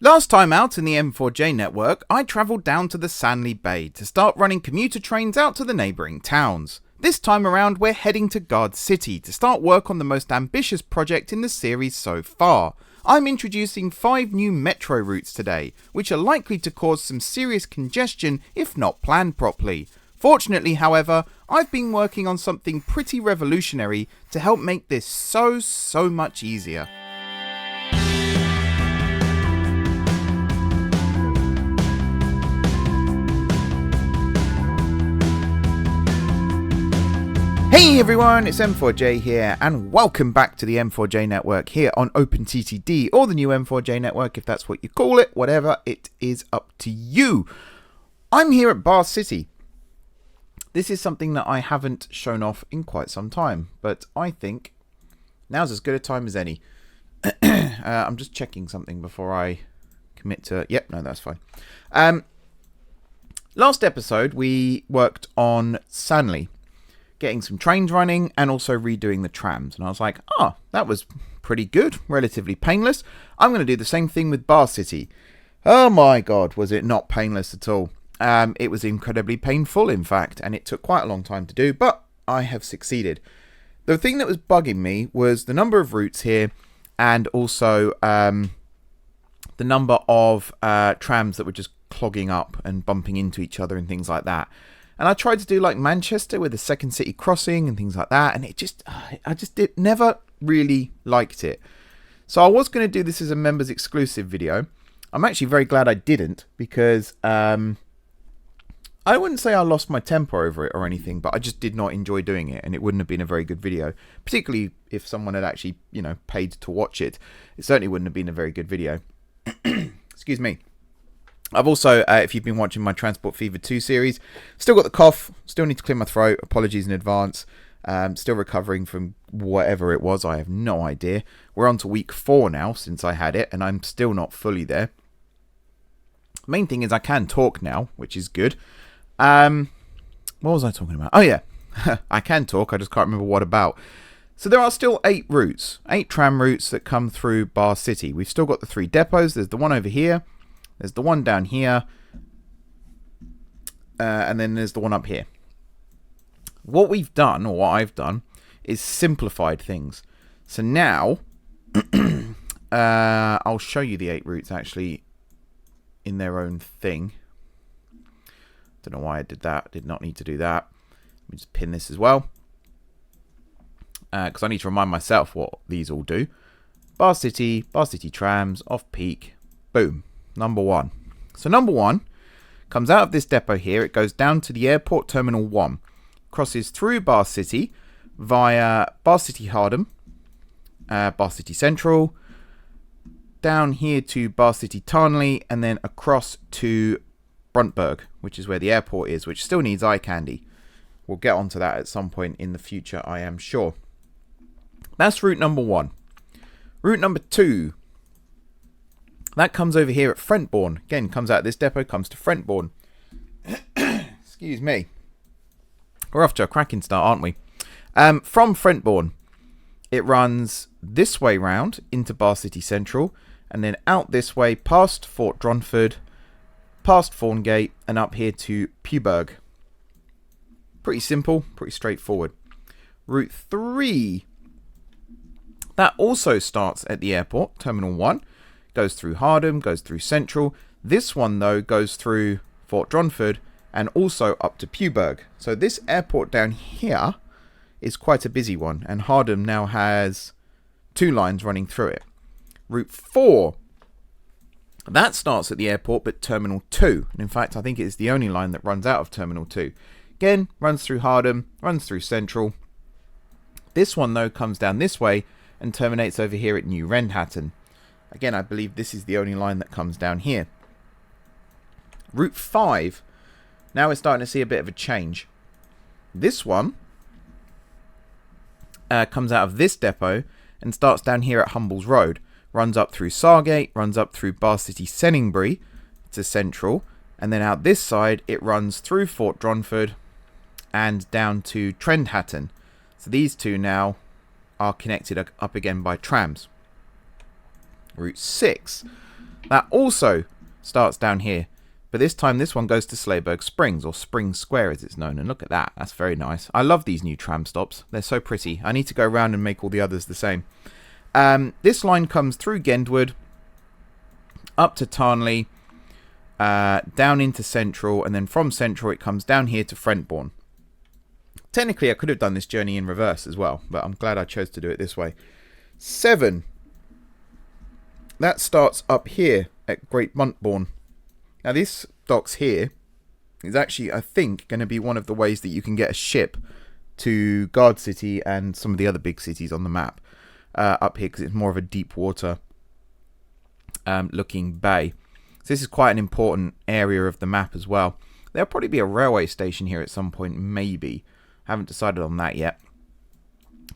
Last time out in the M4J network, I travelled down to the Sanley Bay to start running commuter trains out to the neighbouring towns. This time around we're heading to Gardcity to start work on the most ambitious project in the series so far. I'm introducing 5 new metro routes today, which are likely to cause some serious congestion if not planned properly. Fortunately, however, I've been working on something pretty revolutionary to help make this so much easier. Hey everyone, it's M4J here, and welcome back to the M4J Network here on openttd, or the new M4J Network if that's what you call it, whatever, it is up to you. I'm here at Bahecity. This is something that I haven't shown off in quite some time, but I think now's as good a time as any. I'm just checking something before I commit to... Yep, no, that's fine. Last episode we worked on Sanley, getting some trains running and also redoing the trams. And I was like, that was pretty good, relatively painless. I'm going to do the same thing with Bahecity. Oh my god, was it not painless at all. It was incredibly painful, in fact, and it took quite a long time to do, but I have succeeded. The thing that was bugging me was the number of routes here and also the number of trams that were just clogging up and bumping into each other and things like that. And I tried to do like Manchester with the second city crossing and things like that, and it just, never really liked it. So I was going to do this as a members exclusive video. I'm actually very glad I didn't, because I wouldn't say I lost my temper over it or anything, but I just did not enjoy doing it, and it wouldn't have been a very good video, particularly if someone had actually, paid to watch it. It certainly wouldn't have been a very good video. Excuse me. I've also, if you've been watching my Transport Fever 2 series, still got the cough, still need to clear my throat, apologies in advance, still recovering from whatever it was, I have no idea. We're on to week 4 now since I had it, and I'm still not fully there. Main thing is I can talk now, which is good. What was I talking about? Oh yeah, I can talk, I just can't remember what about. So there are still 8 routes, 8 tram routes that come through Bahecity. We've still got the 3 depots, there's the one over here, there's the one down here, and then there's the one up here. What we've done, or what I've done, is simplified things. So now, I'll show you the 8 routes actually in their own thing. Don't know why I did that. Did not need to do that. Let me just pin this as well, because I need to remind myself what these all do. Bahecity, Bahecity trams, off-peak, boom. Number 1. So number 1 comes out of this depot here. It goes down to the airport terminal 1, crosses through Bahecity via Bahecity Hardham, Bahecity Central, down here to Bahecity Tarnley, and then across to Bruntberg, which is where the airport is, which still needs eye candy. We'll get onto that at some point in the future, I am sure. That's route number 1. Route number 2. That comes over here at Frentbourne. Again, comes out of this depot, comes to Frentbourne. Excuse me. We're off to a cracking start, aren't we? From Frentbourne, it runs this way round into Bahecity Central, and then out this way past Fort Dronford, past Faungate, and up here to Puberg. Pretty simple, pretty straightforward. Route 3. That also starts at the airport, Terminal 1. Goes through Hardham, goes through Central. This one, though, goes through Fort Dronford and also up to Puberg. So this airport down here is quite a busy one, and Hardham now has 2 lines running through it. Route 4, that starts at the airport, but Terminal 2. And in fact, I think it's the only line that runs out of Terminal 2. Again, runs through Hardham, runs through Central. This one, though, comes down this way and terminates over here at New Rendhattan. Again, I believe this is the only line that comes down here. Route 5. Now we're starting to see a bit of a change. This one comes out of this depot and starts down here at Humbles Road. Runs up through Sargate, runs up through Bahecity Senningbury to Central. And then out this side, it runs through Fort Dronford and down to Trendhattan. So these two now are connected up again by trams. Route 6. That also starts down here, but this time this one goes to Slayberg Springs, or Spring Square as it's known, and look at that, that's very nice. I love these new tram stops, they're so pretty. I need to go around and make all the others the same. This line comes through Gendwood, up to Tarnley, down into Central, and then from Central it comes down here to Frentbourne. Technically I could have done this journey in reverse as well, but I'm glad I chose to do it this way. 7. That starts up here at Great Montbourne. Now this docks here is actually, I think, going to be one of the ways that you can get a ship to Gardcity and some of the other big cities on the map up here, because it's more of a deep water looking bay. So this is quite an important area of the map as well. There'll probably be a railway station here at some point, maybe. Haven't decided on that yet.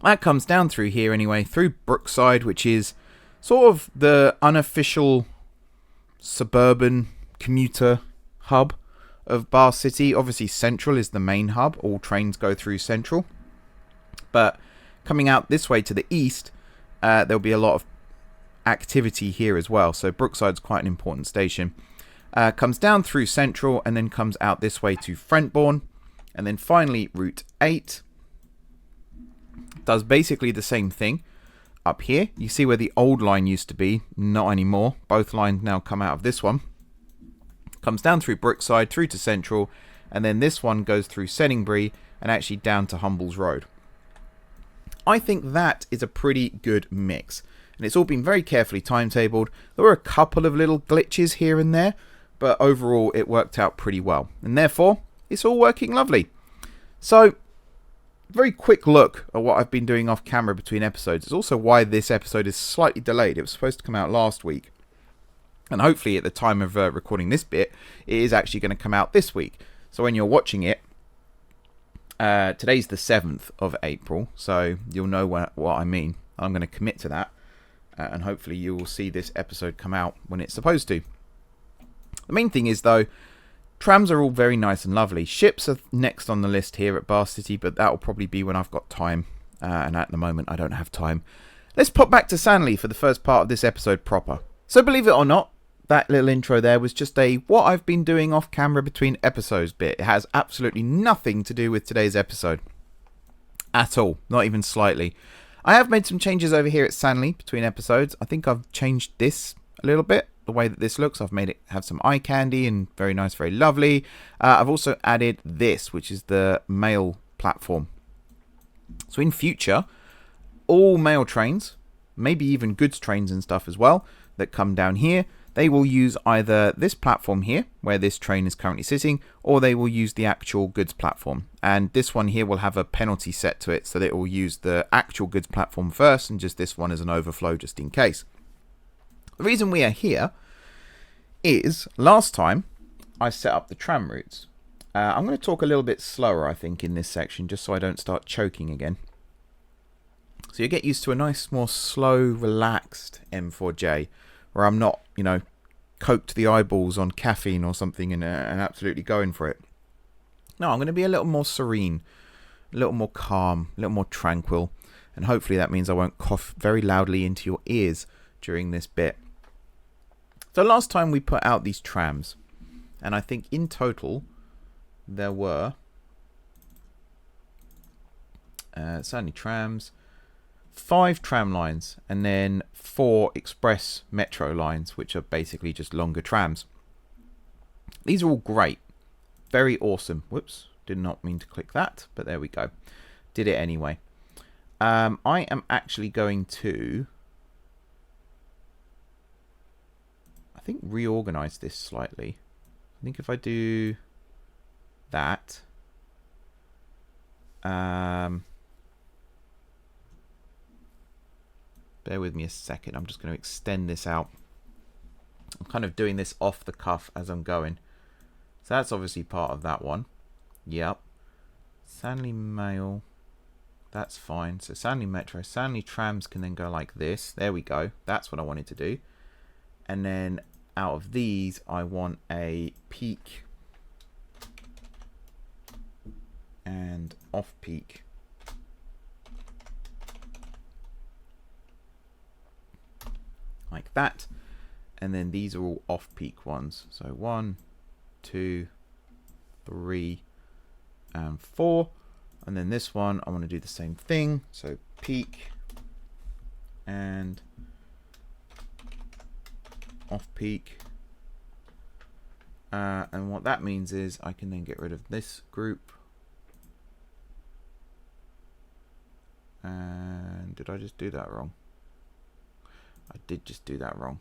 That comes down through here anyway, through Brookside, which is sort of the unofficial suburban commuter hub of Bahecity. Obviously Central is the main hub, all trains go through Central, but coming out this way to the east, there'll be a lot of activity here as well, so Brookside's quite an important station. Comes down through Central and then comes out this way to Frentbourne, and then finally Route 8 does basically the same thing. Up here, you see where the old line used to be, not anymore. Both lines now come out of this one. Comes down through Brookside, through to Central, and then this one goes through Senningbury and actually down to Humbles Road. I think that is a pretty good mix, and it's all been very carefully timetabled. There were a couple of little glitches here and there, but overall it worked out pretty well, and therefore it's all working lovely. So, very quick look at what I've been doing off camera between episodes. It's also why this episode is slightly delayed. It was supposed to come out last week, and hopefully at the time of recording this bit, it is actually going to come out this week. So when you're watching it, today's the 7th of April, so you'll know what I mean. I'm going to commit to that, and hopefully you will see this episode come out when it's supposed to. The main thing is, though, trams are all very nice and lovely. Ships are next on the list here at Bahecity, but that will probably be when I've got time, and at the moment I don't have time. Let's pop back to Sanley for the first part of this episode proper. So believe it or not, that little intro there was just a what I've been doing off camera between episodes bit. It has absolutely nothing to do with today's episode. At all. Not even slightly. I have made some changes over here at Sanley between episodes. I think I've changed this a little bit. The way that this looks, I've made it have some eye candy and very nice, very lovely. I've also added this, which is the mail platform. So in future, all mail trains, maybe even goods trains and stuff as well, that come down here, they will use either this platform here, where this train is currently sitting, or they will use the actual goods platform. And this one here will have a penalty set to it, so that it will use the actual goods platform first, and just this one as an overflow just in case. The reason we are here is, last time I set up the tram routes. I'm going to talk a little bit slower, I think, in this section, just so I don't start choking again. So you get used to a nice, more slow, relaxed M4J, where I'm not, you know, coked to the eyeballs on caffeine or something and absolutely going for it. No, I'm going to be a little more serene, a little more calm, a little more tranquil, and hopefully that means I won't cough very loudly into your ears during this bit. So last time we put out these trams, and I think in total there were Sanley trams, 5 tram lines, and then 4 express metro lines, which are basically just longer trams. These are all great, very awesome. Whoops, did not mean to click that, but there we go. Did it anyway. I am actually going to, I think, reorganize this slightly. I think if I do that, bear with me a second. I'm just going to extend this out. I'm kind of doing this off the cuff as I'm going. So that's obviously part of that one. Yep. Sanley Mail. That's fine. So Sanley Metro. Sanley Trams can then go like this. There we go. That's what I wanted to do. And then out of these, I want a peak and off-peak. Like that. and then these are all off-peak ones. So 1, 2, 3, and 4. And then this one, I want to do the same thing. So peak and off-peak. And what that means is I can then get rid of this group. And did I just do that wrong? I did just do that wrong.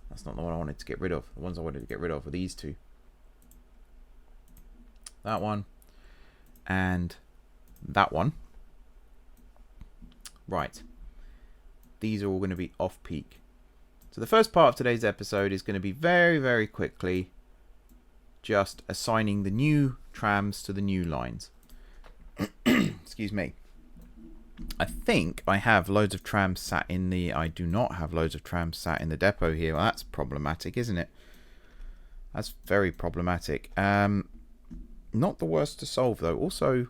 That's not the one I wanted to get rid of. The ones I wanted to get rid of are these two. That one and that one. Right. These are all going to be off-peak. So the first part of today's episode is going to be very, very quickly just assigning the new trams to the new lines. Excuse me. I think I have loads of trams sat in the... I do not have loads of trams sat in the depot here. Well, that's problematic, isn't it? That's very problematic. Not the worst to solve, though. Also...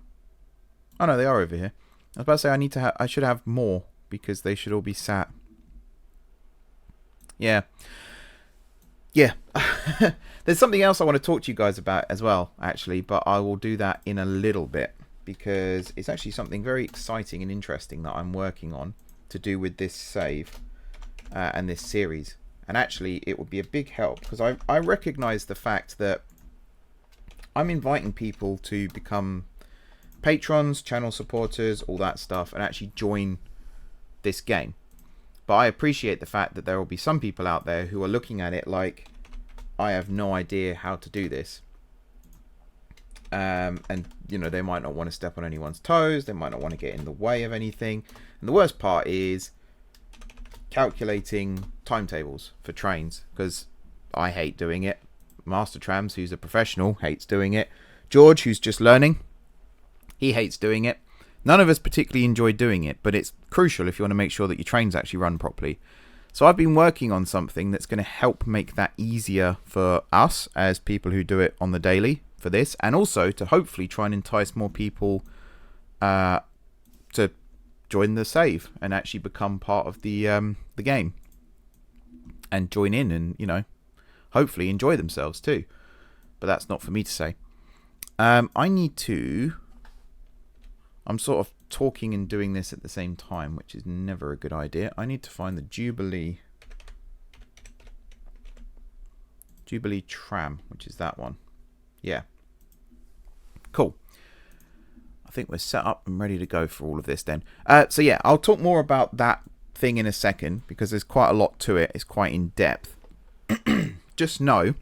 Oh, no, they are over here. I was about to say I should have more, because they should all be sat... Yeah. Yeah. There's something else I want to talk to you guys about as well, actually, but I will do that in a little bit, because it's actually something very exciting and interesting that I'm working on to do with this save and this series. And actually, it would be a big help, because I recognize the fact that I'm inviting people to become patrons, channel supporters, all that stuff, and actually join this game. But I appreciate the fact that there will be some people out there who are looking at it like, I have no idea how to do this. And, you know, they might not want to step on anyone's toes. They might not want to get in the way of anything. And the worst part is calculating timetables for trains, because I hate doing it. Master Trams, who's a professional, hates doing it. George, who's just learning, he hates doing it. None of us particularly enjoy doing it, but it's crucial if you want to make sure that your trains actually run properly. So I've been working on something that's going to help make that easier for us as people who do it on the daily for this, and also to hopefully try and entice more people to join the save and actually become part of the game and join in and, you know, hopefully enjoy themselves too. But that's not for me to say. I'm sort of talking and doing this at the same time, which is never a good idea. I need to find the Jubilee tram, which is that one. Yeah. Cool. I think we're set up and ready to go for all of this then. So yeah, I'll talk more about that thing in a second, because there's quite a lot to it. It's quite in depth. Just know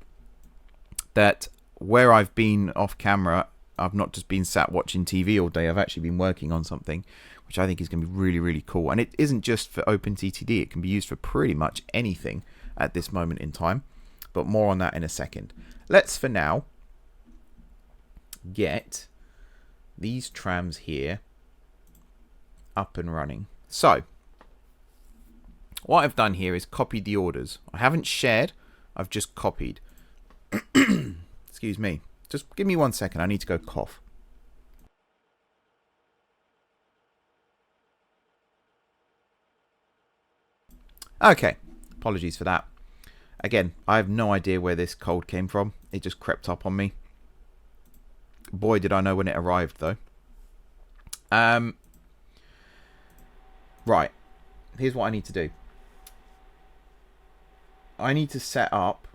that where I've been off camera, I've not just been sat watching TV all day. I've actually been working on something which I think is going to be really, really cool. And it isn't just for openttd. It can be used for pretty much anything at this moment in time. But more on that in a second. Let's, for now, get these trams here up and running. So, what I've done here is copied the orders. I haven't shared. I've just copied. Excuse me. Just give me 1 second. I need to go cough. Okay. Apologies for that. Again, I have no idea where this cold came from. It just crept up on me. Boy, did I know when it arrived, though. Right. Here's what I need to do. I need to set up...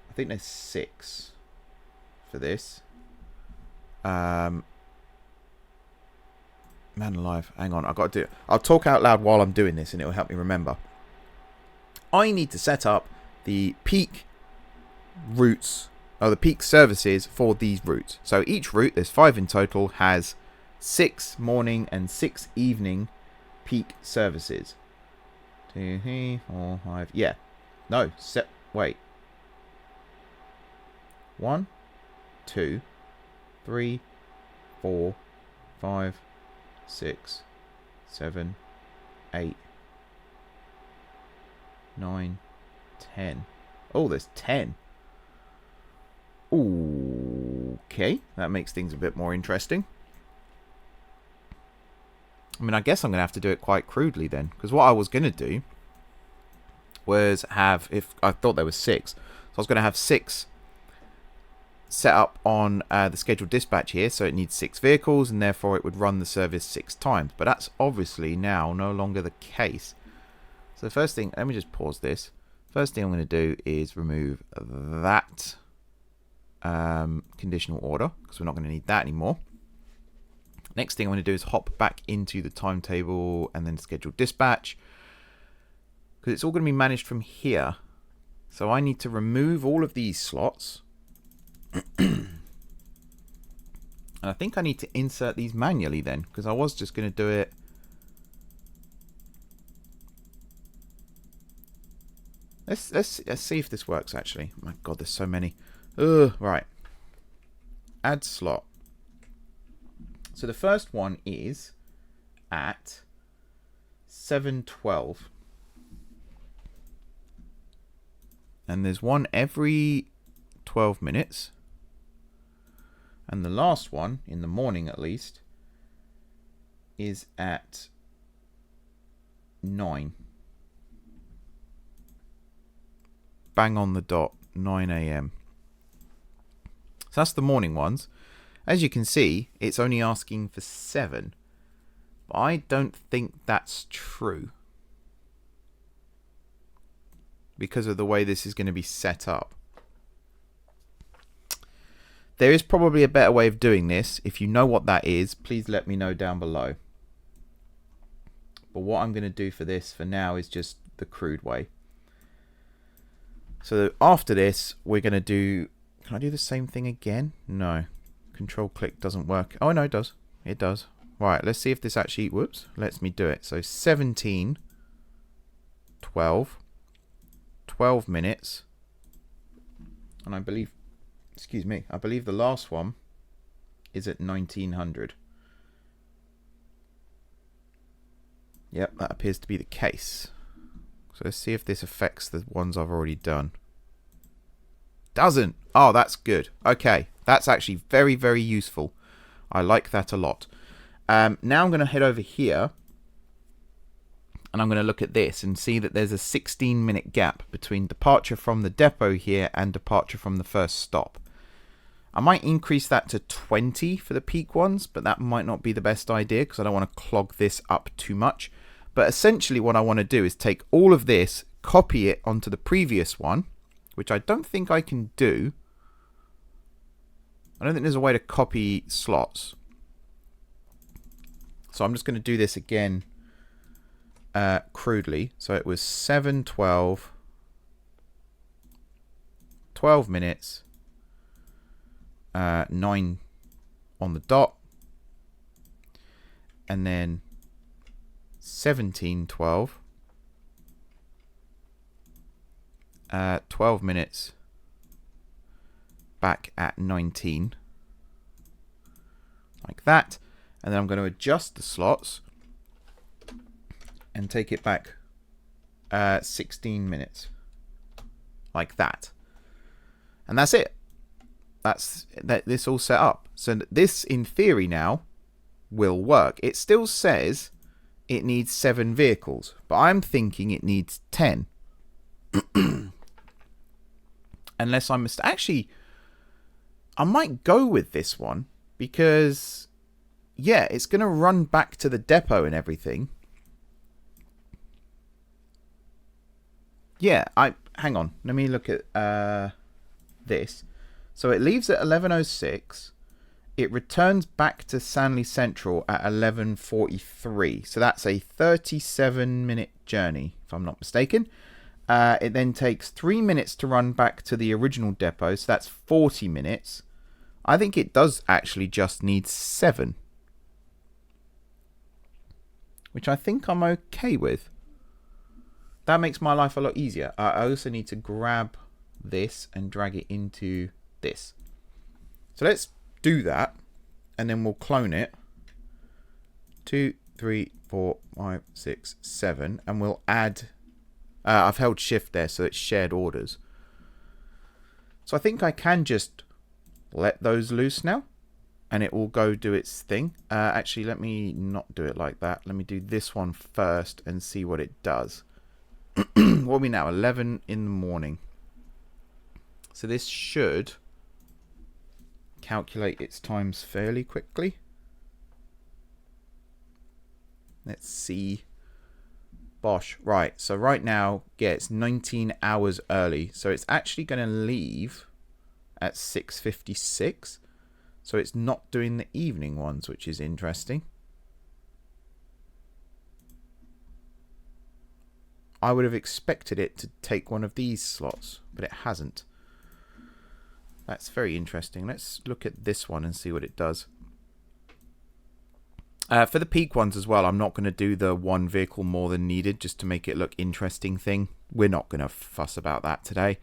I think there's 6... for this. Man alive, hang on, I've got to do it. I'll talk out loud while I'm doing this and it will help me remember. I need to set up the peak routes, or the peak services for these routes. So each route, there's 5 in total, has 6 morning and 6 evening peak services. 2, 3, 4, 5, yeah. No, wait. 1, 2, 3, 4, 5, 6, 7, 8, 9, 10. Oh, there's 10. Okay, that makes things a bit more interesting. I mean, I guess I'm going to have to do it quite crudely then. Because what I was going to do was have, if I thought there was 6. So I was going to have 6 set up on the scheduled dispatch here. So it needs 6 vehicles and therefore it would run the service 6 times. But that's obviously now no longer the case. So the first thing, let me just pause this. First thing I'm going to do is remove that conditional order because we're not going to need that anymore. Next thing I'm going to do is hop back into the timetable and then scheduled dispatch because it's all going to be managed from here. So I need to remove all of these slots. And I think I need to insert these manually then because I was just going to do it. Let's see if this works actually. Oh my god, there's so many. Right. Add slot. So the first one is at 7:12. And there's one every 12 minutes. And the last one, in the morning at least, is at 9. Bang on the dot, 9 AM. So that's the morning ones. As you can see, it's only asking for 7. But I don't think that's true. Because of the way this is going to be set up. There is probably a better way of doing this. If you know what that is, please let me know down below. But what I'm going to do for this for now is just the crude way. So after this, we're going to do... Can I do the same thing again? No. Control click doesn't work. Oh, no, it does. It does. Right, let's see if this actually... Whoops. Lets me do it. So 17, 12, 12 minutes. And I believe... Excuse me. I believe the last one is at 1900. Yep, that appears to be the case. So let's see if this affects the ones I've already done. Doesn't. Oh, that's good. Okay, that's actually very, very useful. I like that a lot. Now I'm going to head over here. And I'm going to look at this and see that there's a 16-minute gap between departure from the depot here and departure from the first stop. I might increase that to 20 for the peak ones, but that might not be the best idea because I don't want to clog this up too much. But essentially what I want to do is take all of this, copy it onto the previous one, which I don't think I can do. I don't think there's a way to copy slots. So I'm just going to do this again crudely. So it was 7:12, 12 minutes, 9 on the dot, and then 17:12, 12 minutes back at 19, like that. And then I'm going to adjust the slots and take it back 16 minutes, like that. And that's it. That's this all set up. So this, in theory, now will work. It still says it needs 7 vehicles, but I'm thinking it needs 10. Unless I'm actually, I might go with this one because, yeah, it's going to run back to the depot and everything. Yeah, hang on. Let me look at this. So it leaves at 11:06. It returns back to Sanley Central at 11:43. So that's a 37-minute journey, if I'm not mistaken. It then takes 3 minutes to run back to the original depot. So that's 40 minutes. I think it does actually just need 7. Which I think I'm okay with. That makes my life a lot easier. I also need to grab this and drag it into this. So let's do that. And then we'll clone it. 2, 3, 4, 5, 6, 7. And we'll add... I've held shift there so it's shared orders. So I think I can just let those loose now. and it will go do its thing. Actually, let me not do it like that. Let me do this one first and see what it does. What are we now? 11 in the morning. So this should calculate its times fairly quickly. Let's see. Bosh. Right. So right now, yeah, it's 19 hours early. So it's actually going to leave at 6:56. So it's not doing the evening ones, which is interesting. I would have expected it to take one of these slots, but it hasn't. That's very interesting. Let's look at this one and see what it does. For the peak ones as well, I'm not going to do the one vehicle more than needed just to make it look interesting thing. We're not going to fuss about that today.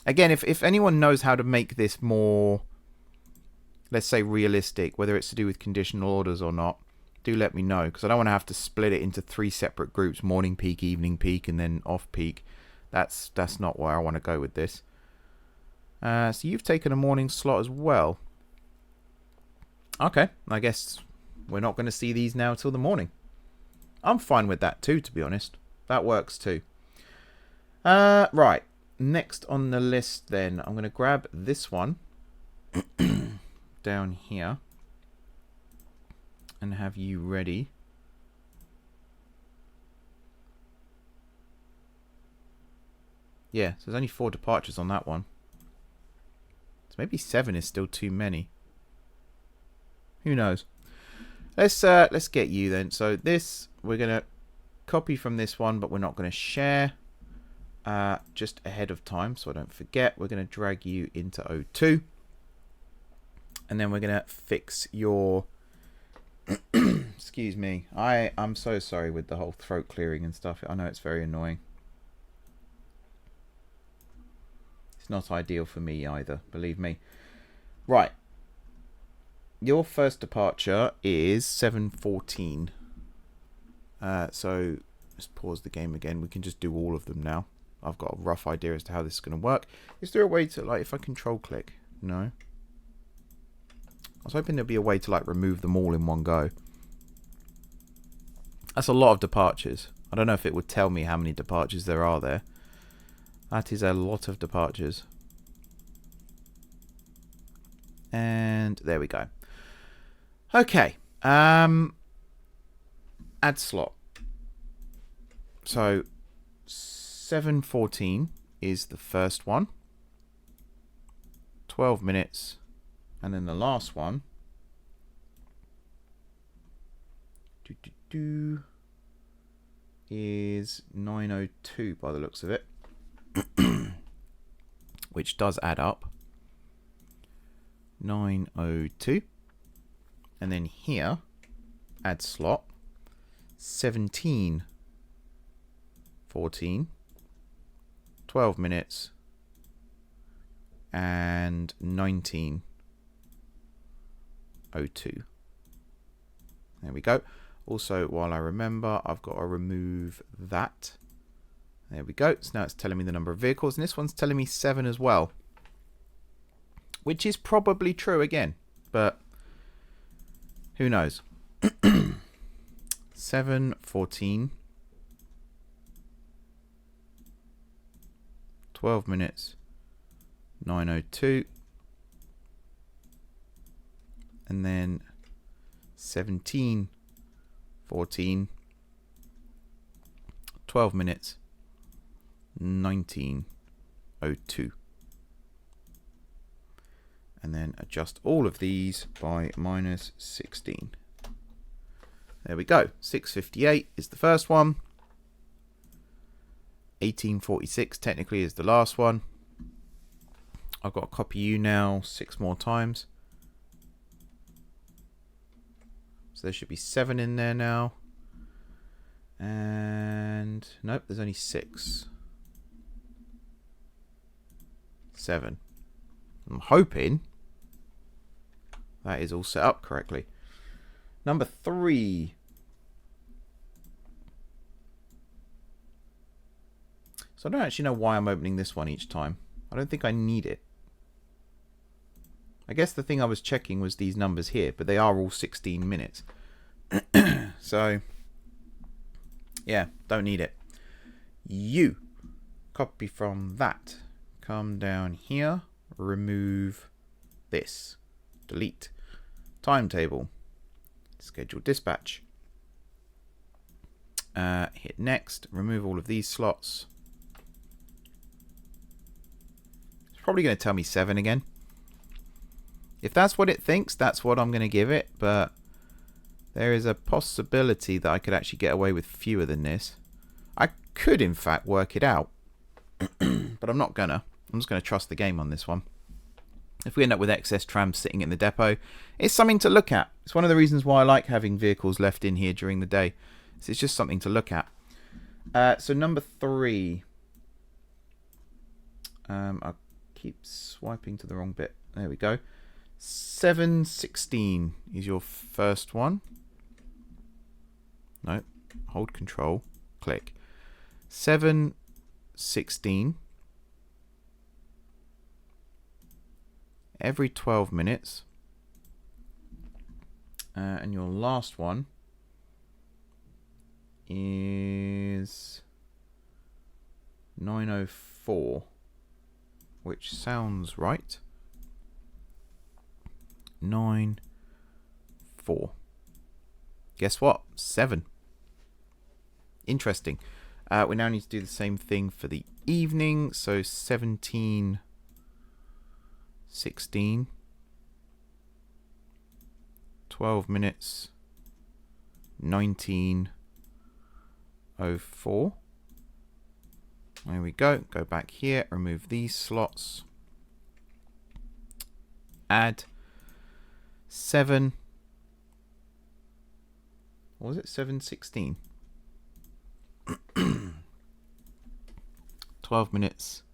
Again, if anyone knows how to make this more, let's say, realistic, whether it's to do with conditional orders or not, do let me know, because I don't want to have to split it into 3 separate groups, morning peak, evening peak, and then off peak. That's not where I want to go with this. So you've taken a morning slot as well. Okay, I guess we're not going to see these now till the morning. I'm fine with that too, to be honest. That works too. Right, next on the list then, I'm going to grab this one down here and have you ready. Yeah, so there's only 4 departures on that one. So maybe 7 is still too many. Who knows? Let's get you then. So this we're gonna copy from this one, but we're not gonna share. Just ahead of time, so I don't forget. We're gonna drag you into O2, and then we're gonna fix your. Excuse me. I'm so sorry with the whole throat clearing and stuff. I know it's very annoying. It's not ideal for me either, believe me. Right. Your first departure is 7:14. So let's pause the game again. We can just do all of them now. I've got a rough idea as to how this is going to work. Is there a way to, like, if I control click? No. I was hoping there'd be a way to, like, remove them all in one go. That's a lot of departures. I don't know if it would tell me how many departures there are there. That is a lot of departures. And there we go. Okay, add slot. So 7:14 is the first one. 12 minutes, and then the last one. Is 9:02 by the looks of it, which does add up. 9:02. And then here, add slot, 17:14, 12 minutes, and 19:02. There we go. Also, while I remember, I've got to remove that. There we go. So now it's telling me the number of vehicles, and this one's telling me 7 as well. Which is probably true again, but who knows? 7:14, 12 minutes, 9:02, and then 17:14, 12 minutes, 19:02. And then adjust all of these by -16. There we go. 6:58 is the first one. 18:46 technically is the last one. I've got to copy you now 6 more times. So there should be 7 in there now. And nope, there's only 6. 7. I'm hoping that is all set up correctly. Number 3. So I don't actually know why I'm opening this one each time. I don't think I need it. I guess the thing I was checking was these numbers here, but they are all 16 minutes. So, yeah, don't need it. You copy from that. Come down here. Remove this. Delete. Timetable. Schedule dispatch. Hit next. Remove all of these slots. It's probably going to tell me 7 again. If that's what it thinks, that's what I'm going to give it. But there is a possibility that I could actually get away with fewer than this. I could, in fact, work it out. But I'm not gonna. I'm just going to trust the game on this one. If we end up with excess trams sitting in the depot, it's something to look at. It's one of the reasons why I like having vehicles left in here during the day. It's just something to look at. So number 3. I keep swiping to the wrong bit. There we go. 7:16 is your first one. No, hold control, click. 7:16. Every 12 minutes. And your last one is 9:04, which sounds right. 9:04. Guess what? 7. Interesting. We now need to do the same thing for the evening. So 17:16. 12 minutes. 19:04. There we go. Go back here. Remove these slots. Add 7. What was it? 7:16. 12 minutes.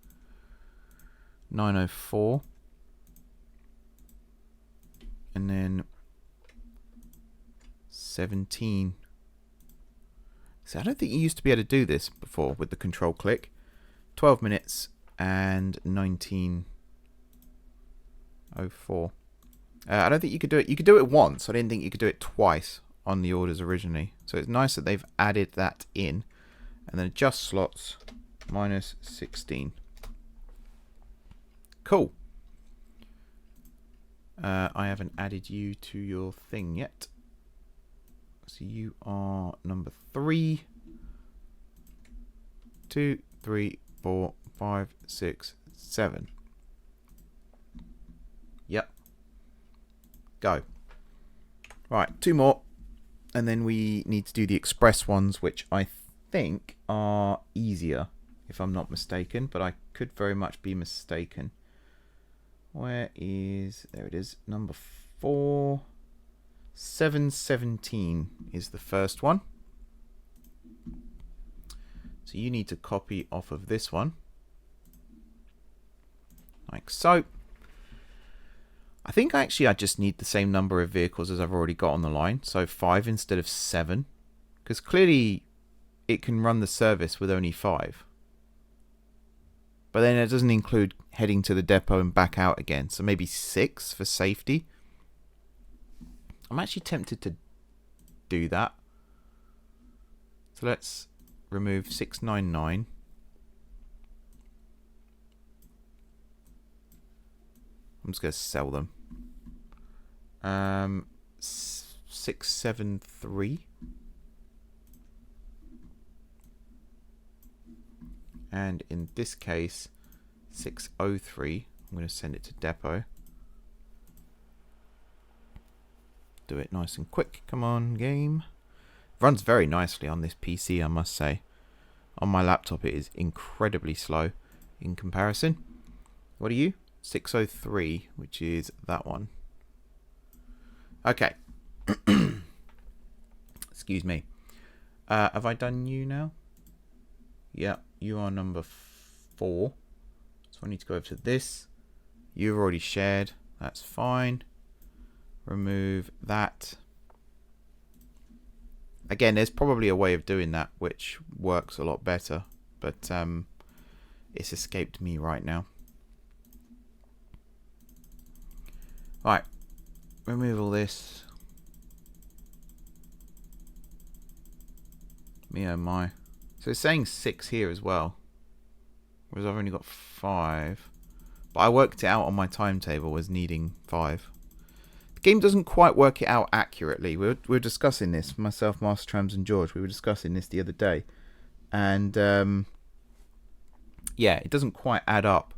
9:04. And then 17. So I don't think you used to be able to do this before with the control click. 12 minutes and 19:04. I don't think you could do it. You could do it once. I didn't think you could do it twice on the orders originally. So it's nice that they've added that in. And then adjust slots -16. Cool. I haven't added you to your thing yet. So you are number 3. 2, 3, 4, 5, 6, 7. Yep. Go. Right, 2 more. And then we need to do the express ones, which I think are easier, if I'm not mistaken. But I could very much be mistaken. Where is... There it is. Number 4. 7:17 is the first one. So you need to copy off of this one. Like so. I think I just need the same number of vehicles as I've already got on the line. So 5 instead of 7. Because clearly it can run the service with only 5. But then it doesn't include heading to the depot and back out again. So maybe 6 for safety. I'm actually tempted to do that. So let's remove 699. I'm just going to sell them. 673. And in this case, 603. I'm going to send it to depot. Do it nice and quick. Come on, game. Runs very nicely on this PC, I must say. On my laptop, it is incredibly slow in comparison. What are you? 603, which is that one. Okay. Excuse me. Have I done you now? Yeah, you are number 4. So I need to go over to this. You've already shared. That's fine. Remove that. Again, there's probably a way of doing that which works a lot better, but it's escaped me right now. Right, remove all this. Me oh my. So it's saying 6 here as well, whereas I've only got 5. But I worked it out on my timetable as needing 5. The game doesn't quite work it out accurately. We were discussing this, myself, Master Trams, and George. We were discussing this the other day, and yeah, it doesn't quite add up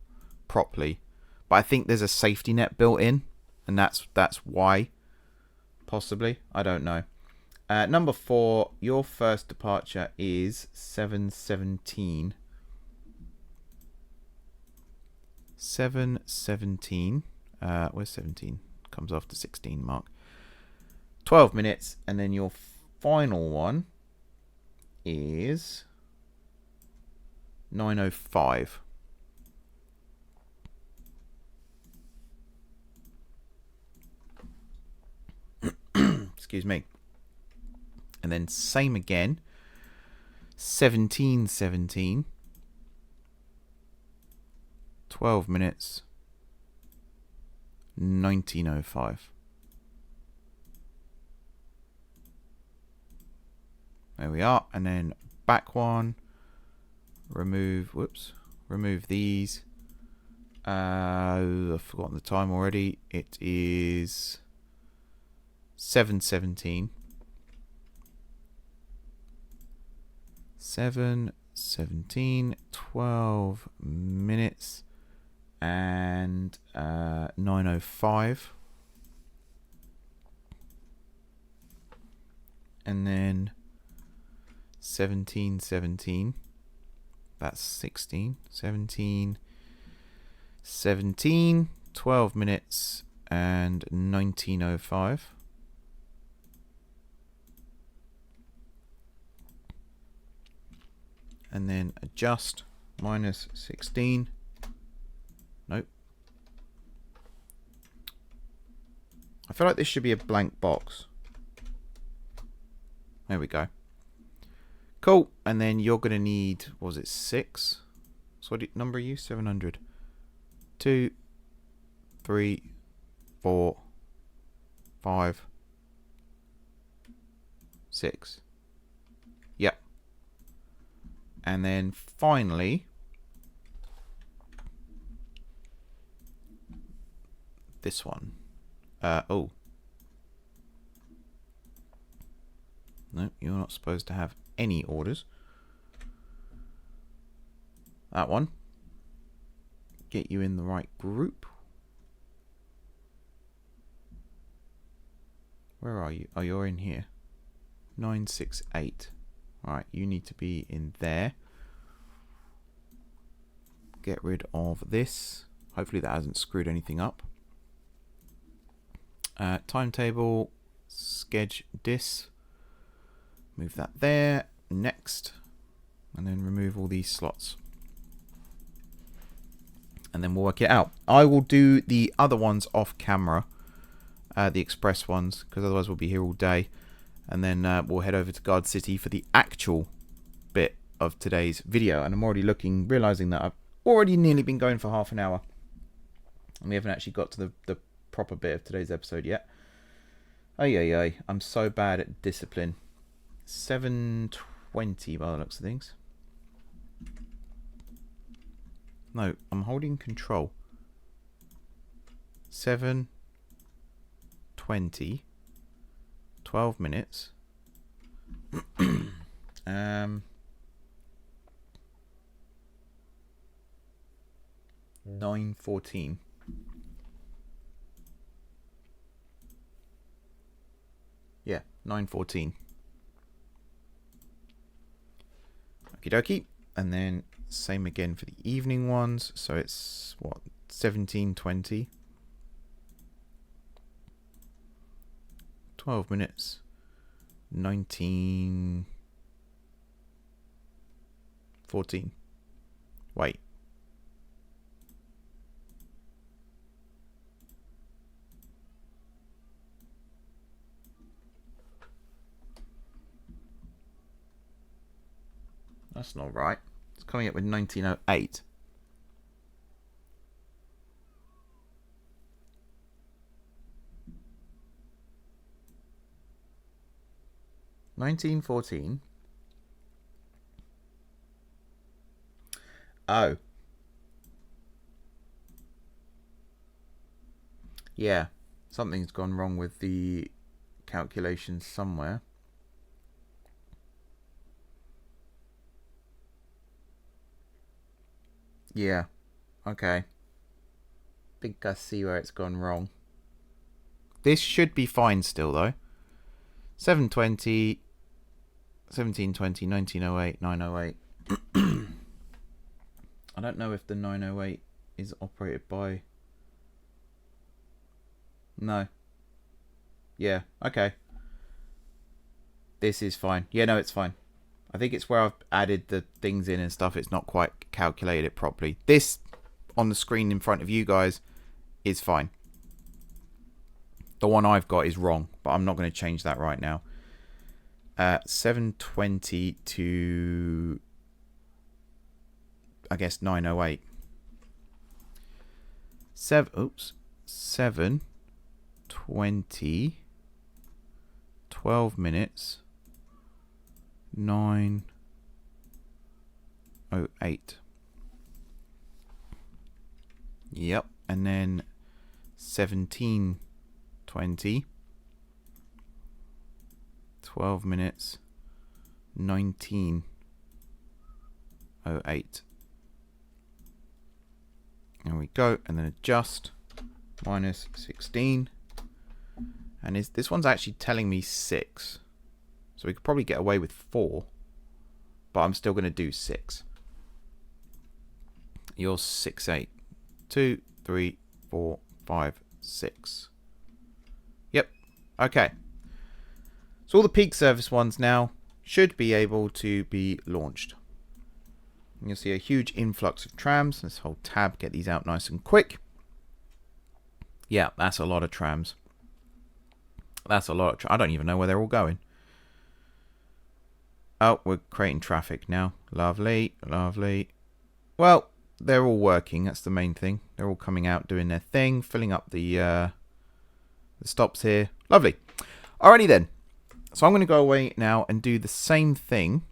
properly. But I think there's a safety net built in, and that's why. Possibly, I don't know. Number 4, your first departure is 7:17. 7:17. Where's 17? Comes after 16 mark. 12 minutes, and then your final one is 9:05. Excuse me. And then same again. 17:17. 12 minutes. 19:05. There we are. And then back one. Remove. Whoops. Remove these. I've forgotten the time already. It is 7:17. 7:17. 12 minutes. And 9:05. And then 17:17. That's 16. 17. 12 minutes and 19:05. And then adjust minus 16. Nope. I feel like this should be a blank box. There we go. Cool. And then you're going to need, what was it, 6? So what number are you? 700. 2, 3, 4, 5, 6. Yep. And then finally, this one. Oh. No, you're not supposed to have any orders. That one. Get you in the right group. Where are you? Oh, you're in here. 968. Right, you need to be in there. Get rid of this. Hopefully that hasn't screwed anything up. Timetable, schedule dis. Move that there. Next. And then remove all these slots. And then we'll work it out. I will do the other ones off camera. The express ones. Because otherwise we'll be here all day. And then we'll head over to Gardcity for the actual bit of today's video. And I'm already realising that I've already nearly been going for half an hour. And we haven't actually got to the proper bit of today's episode yet. Ay. I'm so bad at discipline. 7:20 by the looks of things. No, I'm holding control. 7:20. 12 minutes. 9:14. Yeah, 9:14. Okie dokie. And then same again for the evening ones. So it's what, 17:20. 12 minutes. 19:14. Wait. That's not right. It's coming up with 19:08. 1914. Oh. Yeah. Something's gone wrong with the calculations somewhere. Yeah. Okay. Think I see where it's gone wrong. This should be fine still, though. 720, 1720, 1908, 908. I don't know if the 908 is operated by... No. Yeah, okay. This is fine. Yeah, no, it's fine. I think it's where I've added the things in and stuff. It's not quite calculated it properly. This, on the screen in front of you guys, is fine. The one I've got is wrong, but I'm not going to change that right now. 720 to... I guess 908. 720, 12 minutes, 908. Yep, and then 1720, 12 minutes, 1908. There we go, and then adjust, minus 16, and this one's actually telling me 6, so we could probably get away with 4, but I'm still going to do 6. You're 6, 8, 2, 3, 4, 5, 6. Yep, okay. So all the peak service ones now should be able to be launched. You'll see a huge influx of trams. Let's hold tab, get these out nice and quick. Yeah, that's a lot of trams. That's a lot of I don't even know where they're all going. Oh, we're creating traffic now. Lovely, lovely. Well, they're all working. That's the main thing. They're all coming out, doing their thing, filling up the stops here. Lovely. Alrighty then. So I'm going to go away now and do the same thing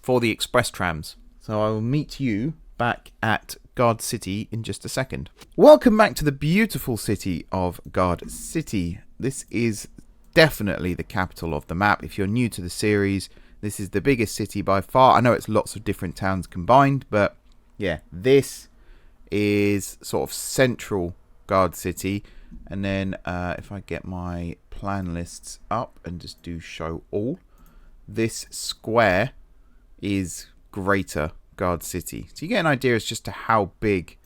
for the express trams. So I will meet you back at Gardcity in just a second. Welcome back to the beautiful city of Gardcity. This is definitely the capital of the map. If you're new to the series, this is the biggest city by far. I know it's lots of different towns combined, but yeah, this is sort of central Gardcity. And then if I get my plan lists up and just do show all, this square is Greater Gardcity. So you get an idea as just to how big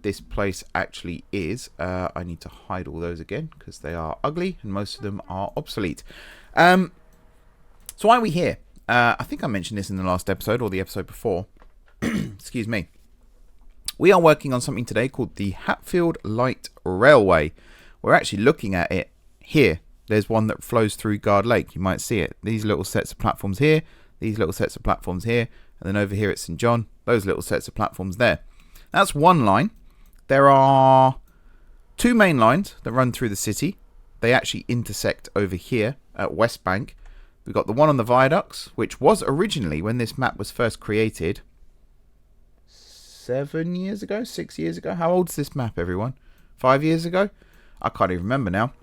this place actually is. I need to hide all those again because they are ugly and most of them are obsolete. So why are we here? I think I mentioned this in the last episode or the episode before. Excuse me. We are working on something today called the Hatfield Light Railway. We're actually looking at it here. There's one that flows through Guard Lake. You might see it. These little sets of platforms here. These little sets of platforms here. And then over here at St. John. Those little sets of platforms there. That's one line. There are two main lines that run through the city. They actually intersect over here at West Bank. We've got the one on the viaducts, which was originally, when this map was first created, 7 years ago, 6 years ago. How old is this map, everyone? 5 years ago? I can't even remember now.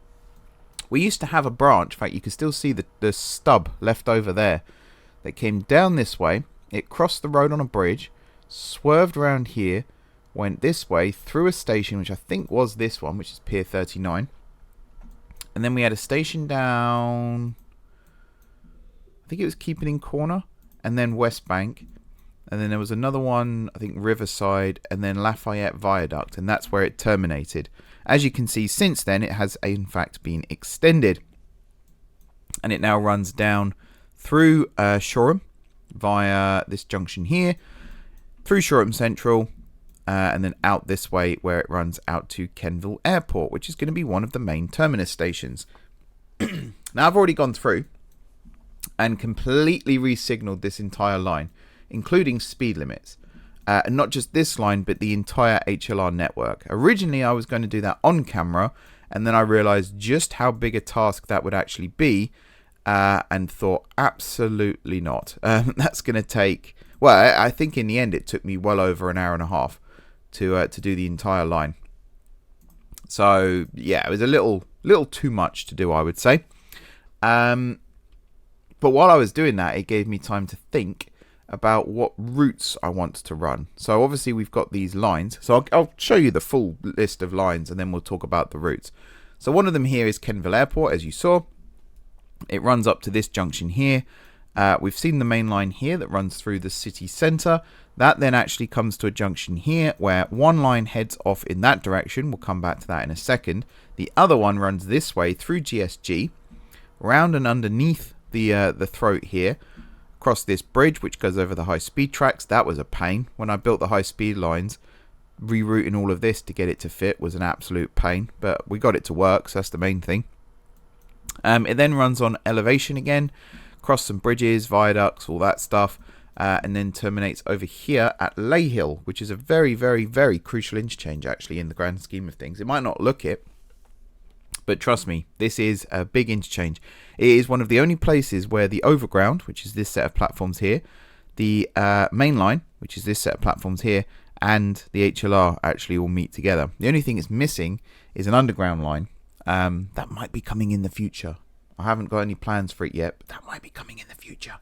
We used to have a branch. In fact, you can still see the stub left over there. That came down this way. It crossed the road on a bridge, swerved around here, went this way through a station, which I think was this one, which is Pier 39. And then we had a station down, I think it was Keeping Corner, and then West Bank. And then there was another one, I think Riverside, and then Lafayette Viaduct, and that's where it terminated. As you can see, since then, it has in fact been extended. And it now runs down through Shoreham via this junction here, through Shoreham Central, and then out this way where it runs out to Kenville Airport, which is going to be one of the main terminus stations. Now, I've already gone through and completely re-signaled this entire line, including speed limits. And not just this line, but the entire HLR network. Originally, I was going to do that on camera, and then I realized just how big a task that would actually be. and thought, absolutely not. That's going to take, well, I think in the end it took me well over an hour and a half to do the entire line. So yeah, it was a little too much to do, I would say. But while I was doing that, it gave me time to think about what routes I want to run. So obviously we've got these lines. So I'll show you the full list of lines and then we'll talk about the routes. So one of them here is Kenville Airport, as you saw. It runs up to this junction here. We've seen the main line here that runs through the city centre. That then actually comes to a junction here where one line heads off in that direction. We'll come back to that in a second. The other one runs this way through GSG, round and underneath the throat here, across this bridge which goes over the high-speed tracks. That was a pain. When I built the high-speed lines, rerouting all of this to get it to fit was an absolute pain, but we got it to work, so that's the main thing. It then runs on elevation again, across some bridges, viaducts, all that stuff, and then terminates over here at Leyhill, which is a very, very, very crucial interchange actually in the grand scheme of things. It might not look it, but trust me, this is a big interchange. It is one of the only places where the overground, which is this set of platforms here, the main line, which is this set of platforms here, and the HLR actually all meet together. The only thing it's missing is an underground line. That might be coming in the future. I haven't got any plans for it yet, but that might be coming in the future.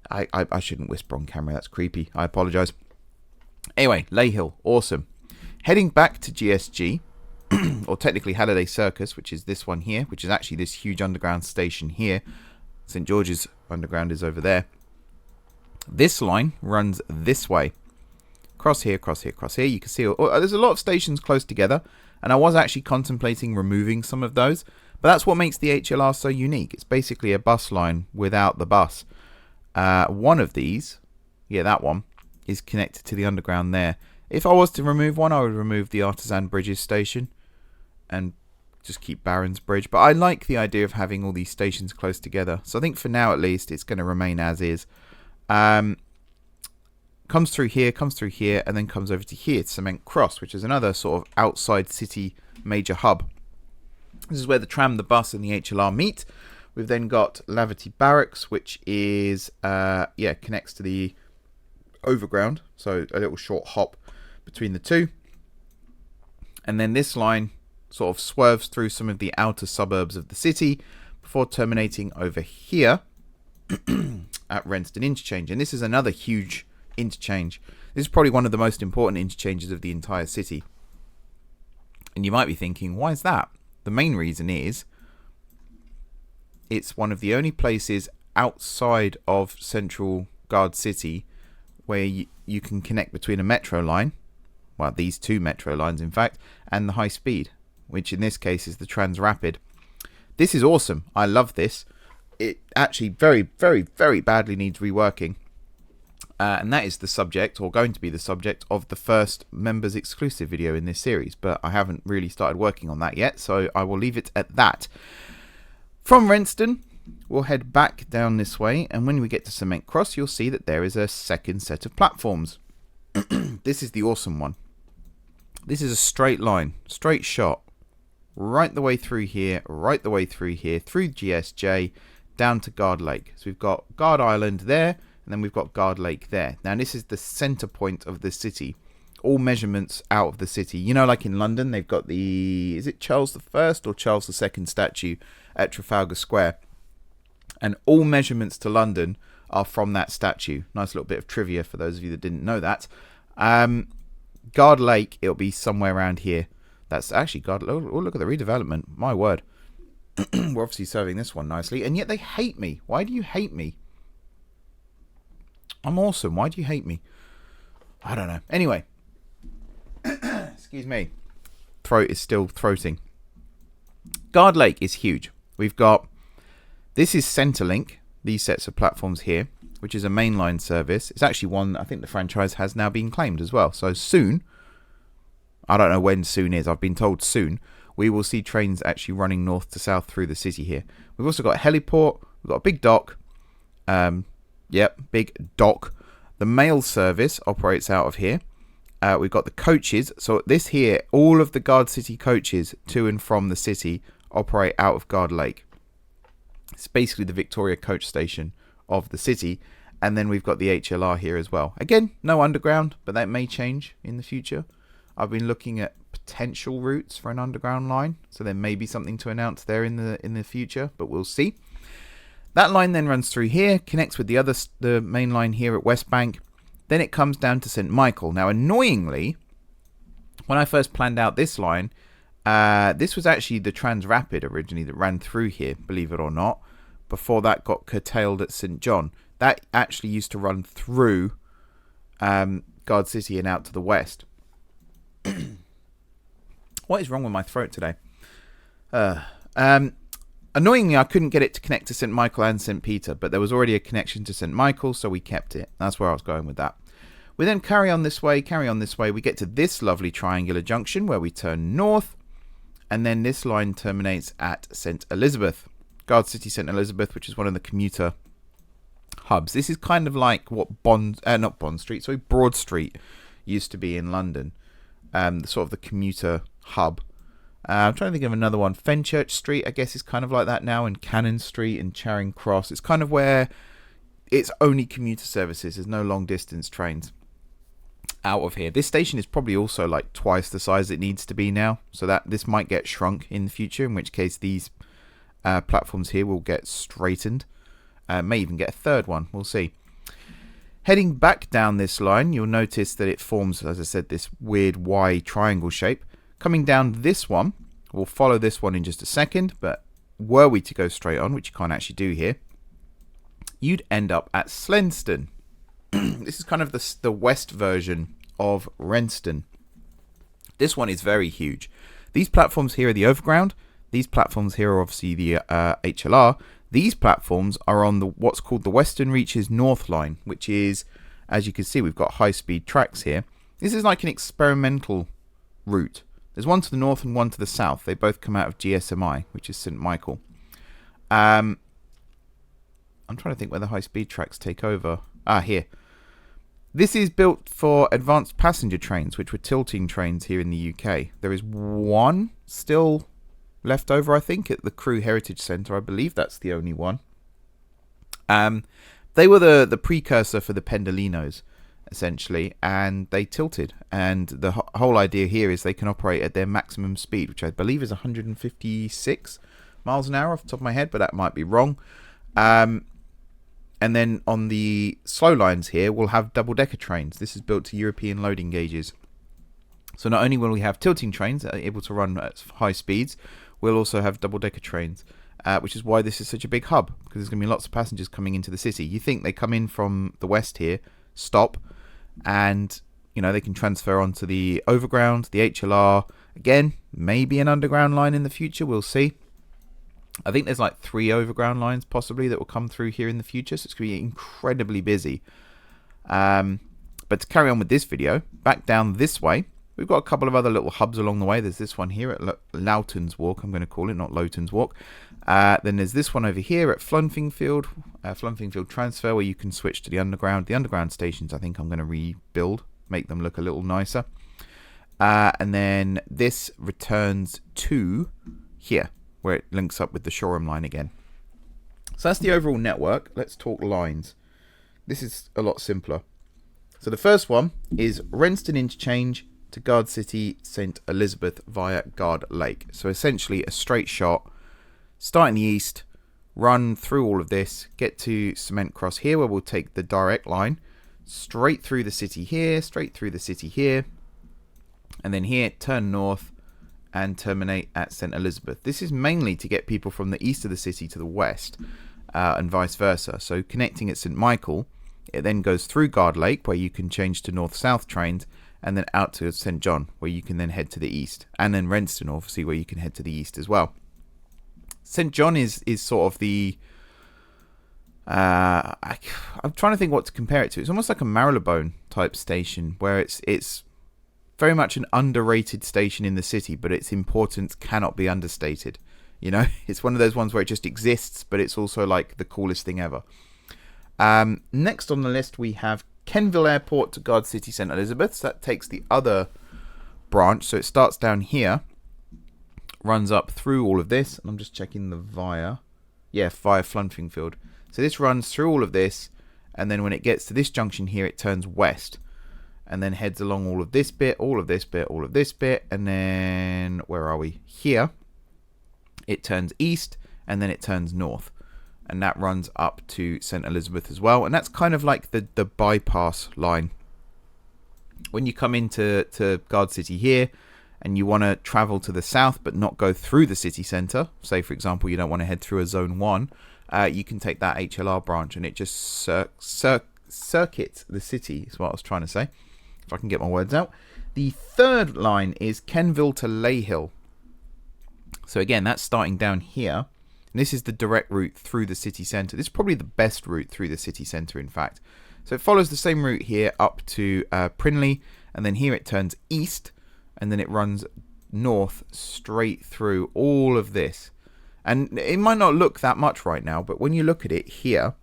I shouldn't whisper on camera. That's creepy. I apologise. Anyway, Leyhill. Awesome. Heading back to GSG, or technically Halliday Circus, which is this one here, which is actually this huge underground station here. St George's Underground is over there. This line runs this way. Cross here, cross here, cross here. You can see there's a lot of stations close together, and I was actually contemplating removing some of those, but that's what makes the HLR so unique. It's basically a bus line without the bus. One of these, yeah, that one, is connected to the underground there. If I was to remove one, I would remove the Artisan Bridges station and just keep Barron's Bridge. But I like the idea of having all these stations close together. So I think for now, at least, it's going to remain as is. Comes through here, and then comes over to here, to Cement Cross, which is another sort of outside city major hub. This is where the tram, the bus, and the HLR meet. We've then got Laverty Barracks, which is, connects to the overground. So a little short hop between the two. And then this line sort of swerves through some of the outer suburbs of the city before terminating over here at Renston Interchange. And this is another huge interchange. This is probably one of the most important interchanges of the entire city. And you might be thinking, why is that? The main reason is it's one of the only places outside of central Gardcity where you can connect between a metro line, well, these two metro lines in fact, and the high speed, which in this case is the Transrapid. This is awesome. I love this. It actually very, very, very badly needs reworking. And that is the subject, or going to be the subject, of the first members exclusive video in this series. But I haven't really started working on that yet, so I will leave it at that. From Renston, we'll head back down this way, and when we get to Cement Cross, you'll see that there is a second set of platforms. This is the awesome one. This is a straight line, straight shot, right the way through here, right the way through here, through GSJ, down to Guard Lake. So we've got Guard Island there, and then we've got Guard Lake there. Now this is the centre point of the city. All measurements out of the city. You know, like in London, they've got the, is it Charles I or Charles II statue at Trafalgar Square? And all measurements to London are from that statue. Nice little bit of trivia for those of you that didn't know that. Guard Lake, it'll be somewhere around here. That's actually Guard. Oh, look at the redevelopment. My word. We're obviously serving this one nicely. And yet they hate me. Why do you hate me? I'm awesome. Why do you hate me? I don't know. Anyway. Excuse me. Throat is still throating. Guard Lake is huge. We've got, this is Centrelink, these sets of platforms here, which is a mainline service. It's actually one, I think the franchise has now been claimed as well. So soon, I don't know when soon is, I've been told soon, we will see trains actually running north to south through the city here. We've also got a heliport, we've got a big dock. Big dock. The mail service operates out of here. We've got the coaches. So this here, all of the Gardcity coaches to and from the city operate out of Guard Lake. It's basically the Victoria coach station of the city. And then we've got the HLR here as well. Again, no underground, but that may change in the future. I've been looking at potential routes for an underground line, so there may be something to announce there in the future, but we'll see. That line then runs through here, connects with the main line here at West Bank. Then it comes down to St Michael. Now, annoyingly, when I first planned out this line, this was actually the Trans Rapid originally that ran through here, believe it or not, before that got curtailed at St John. That actually used to run through Gardcity and out to the west. What is wrong with my throat today? Annoyingly, I couldn't get it to connect to St Michael and St Peter, but there was already a connection to St Michael, so we kept it. That's where I was going with that. We then carry on this way. We get to this lovely triangular junction where we turn north, and then this line terminates at St Elizabeth. Gardcity St Elizabeth, which is one of the commuter hubs. This is kind of like what Broad Street used to be in London. Sort of the commuter hub. I'm trying to think of another one. Fenchurch Street, I guess, is kind of like that now, and Cannon Street and Charing Cross. It's kind of where it's only commuter services. There's no long distance trains out of here. This station is probably also like twice the size it needs to be now, so that this might get shrunk in the future, in which case these platforms here will get straightened. May even get a third one. We'll see. Heading back down this line, you'll notice that it forms, as I said, this weird Y triangle shape. Coming down this one, we'll follow this one in just a second, but were we to go straight on, which you can't actually do here, you'd end up at Slenston. This is kind of the west version of Renston. This one is very huge. These platforms here are the overground. These platforms here are obviously the HLR. These platforms are on what's called the Western Reaches North Line, which is, as you can see, we've got high-speed tracks here. This is like an experimental route. There's one to the north and one to the south. They both come out of GSMI, which is St Michael. I'm trying to think where the high-speed tracks take over. Here. This is built for advanced passenger trains, which were tilting trains here in the UK. There is one still left over, I think, at the Crewe Heritage Centre. I believe that's the only one. They were the precursor for the Pendolinos, essentially, and they tilted. And the whole idea here is they can operate at their maximum speed, which I believe is 156 miles an hour off the top of my head, but that might be wrong. And then on the slow lines here, we'll have double-decker trains. This is built to European loading gauges. So not only will we have tilting trains that are able to run at high speeds, we'll also have double-decker trains, which is why this is such a big hub, because there's going to be lots of passengers coming into the city. You think they come in from the west here, stop, and they can transfer onto the overground, the HLR. Again, maybe an underground line in the future. We'll see. I think there's like 3 overground lines possibly that will come through here in the future, so it's going to be incredibly busy. But to carry on with this video, back down this way, we've got a couple of other little hubs along the way. There's this one here at Loughton's Walk, I'm going to call it, not Lowton's Walk. Then there's this one over here at Flunfingfield, Flunfingfield Transfer, where you can switch to the underground. The underground stations, I think I'm going to rebuild, make them look a little nicer. And then this returns to here, where it links up with the Shoreham line again. So that's the overall network. Let's talk lines. This is a lot simpler. So the first one is Renston Interchange to Gardcity St Elizabeth via Guard Lake. So essentially a straight shot, start in the east, run through all of this, get to Cement Cross here, where we'll take the direct line straight through the city here, straight through the city here, and then here turn north and terminate at St Elizabeth. This is mainly to get people from the east of the city to the west, and vice versa. So connecting at St Michael, it then goes through Guard Lake, where you can change to north-south trains, and then out to St John, where you can then head to the east, and then Renston, obviously, where you can head to the east as well. St John is sort of the I'm trying to think what to compare it to. It's almost like a Marylebone type station, where it's very much an underrated station in the city, but its importance cannot be understated. It's one of those ones where it just exists, but it's also like the coolest thing ever. Next on the list, we have Kenville Airport to Gardcity St Elizabeth. So that takes the other branch. So it starts down here, runs up through all of this, and I'm just checking the via. Yeah, via Flunfingfield. So this runs through all of this, and then when it gets to this junction here, it turns west, and then heads along all of this bit, all of this bit, all of this bit, and then, where are we? Here, it turns east, and then it turns north. And that runs up to St. Elizabeth as well. And that's kind of like the bypass line. When you come into Gardcity here, and you want to travel to the south but not go through the city centre, say for example you don't want to head through a zone 1, you can take that HLR branch and it just circuits the city, is what I was trying to say, if I can get my words out. The third line is Kenville to Leyhill. So again, that's starting down here, and this is the direct route through the city centre. This is probably the best route through the city centre, in fact. So it follows the same route here up to Prinley, and then here it turns east, and then it runs north straight through all of this. And it might not look that much right now, but when you look at it here,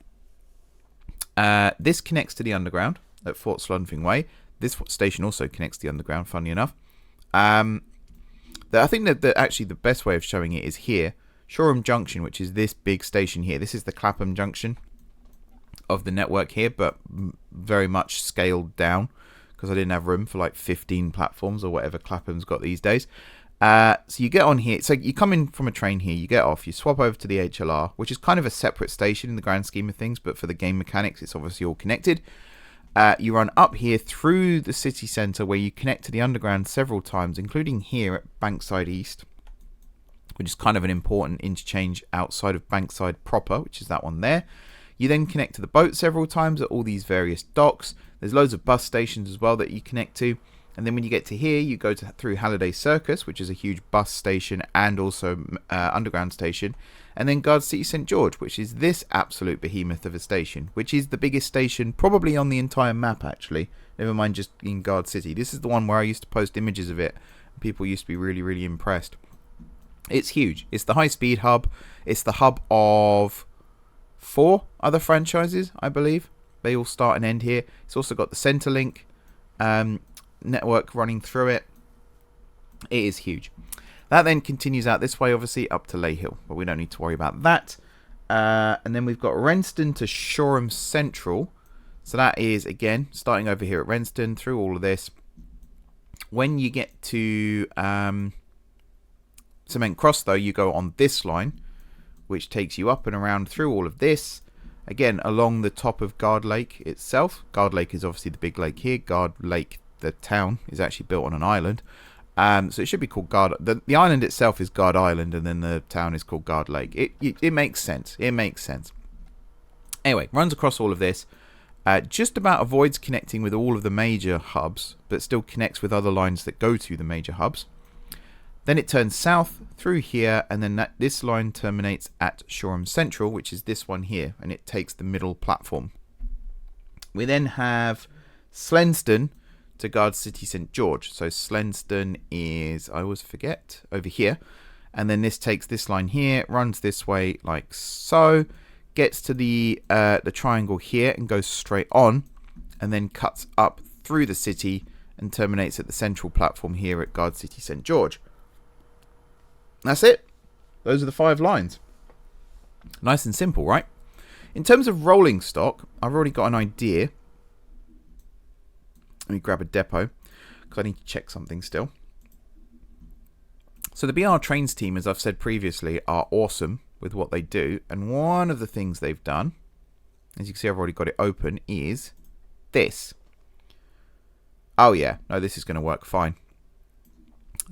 this connects to the underground at Fort Slunfing Way. This station also connects to the underground, funny enough. I think that actually the best way of showing it is here. Shoreham Junction, which is this big station here. This is the Clapham Junction of the network here, but very much scaled down, because I didn't have room for like 15 platforms or whatever Clapham's got these days. So you get on here. So you come in from a train here, you get off, you swap over to the HLR, which is kind of a separate station in the grand scheme of things, but for the game mechanics, it's obviously all connected. You run up here through the city centre, where you connect to the underground several times, including here at Bankside East, which is kind of an important interchange outside of Bankside proper, which is that one there. You then connect to the boat several times at all these various docks. There's loads of bus stations as well that you connect to. And then when you get to here, you go through Halliday Circus, which is a huge bus station and also underground station. And then Gardcity St George, which is this absolute behemoth of a station, which is the biggest station probably on the entire map, actually. Never mind just in Gardcity. This is the one where I used to post images of it. People used to be really, really impressed. It's huge. It's the high-speed hub. It's the hub of 4 other franchises, I believe. They all start and end here. It's also got the Centrelink network running through it. It is huge. That then continues out this way, obviously, up to Leyhill, but we don't need to worry about that. And then we've got Renston to Shoreham Central. So that is, again, starting over here at Renston, through all of this. When you get to Cement Cross, though, you go on this line, which takes you up and around through all of this. Again, along the top of Guard Lake itself. Guard Lake is obviously the big lake here. Guard Lake, the town, is actually built on an island. So it should be called Guard... The island itself is Guard Island, and then the town is called Guard Lake. It makes sense. It makes sense. Anyway, runs across all of this. Just about avoids connecting with all of the major hubs, but still connects with other lines that go to the major hubs. Then it turns south through here, and then this line terminates at Shoreham Central, which is this one here, and it takes the middle platform. We then have Slenston to Gardcity St George. So Slenston is, I always forget, over here. And then this takes this line here, runs this way like so, gets to the triangle here and goes straight on, and then cuts up through the city and terminates at the central platform here at Gardcity St George. That's it. Those are the 5 lines. Nice and simple, right? In terms of rolling stock, I've already got an idea. Let me grab a depot, because I need to check something still. So the BR Trains team, as I've said previously, are awesome with what they do. And one of the things they've done, as you can see I've already got it open, is this. Oh yeah, no, this is going to work fine.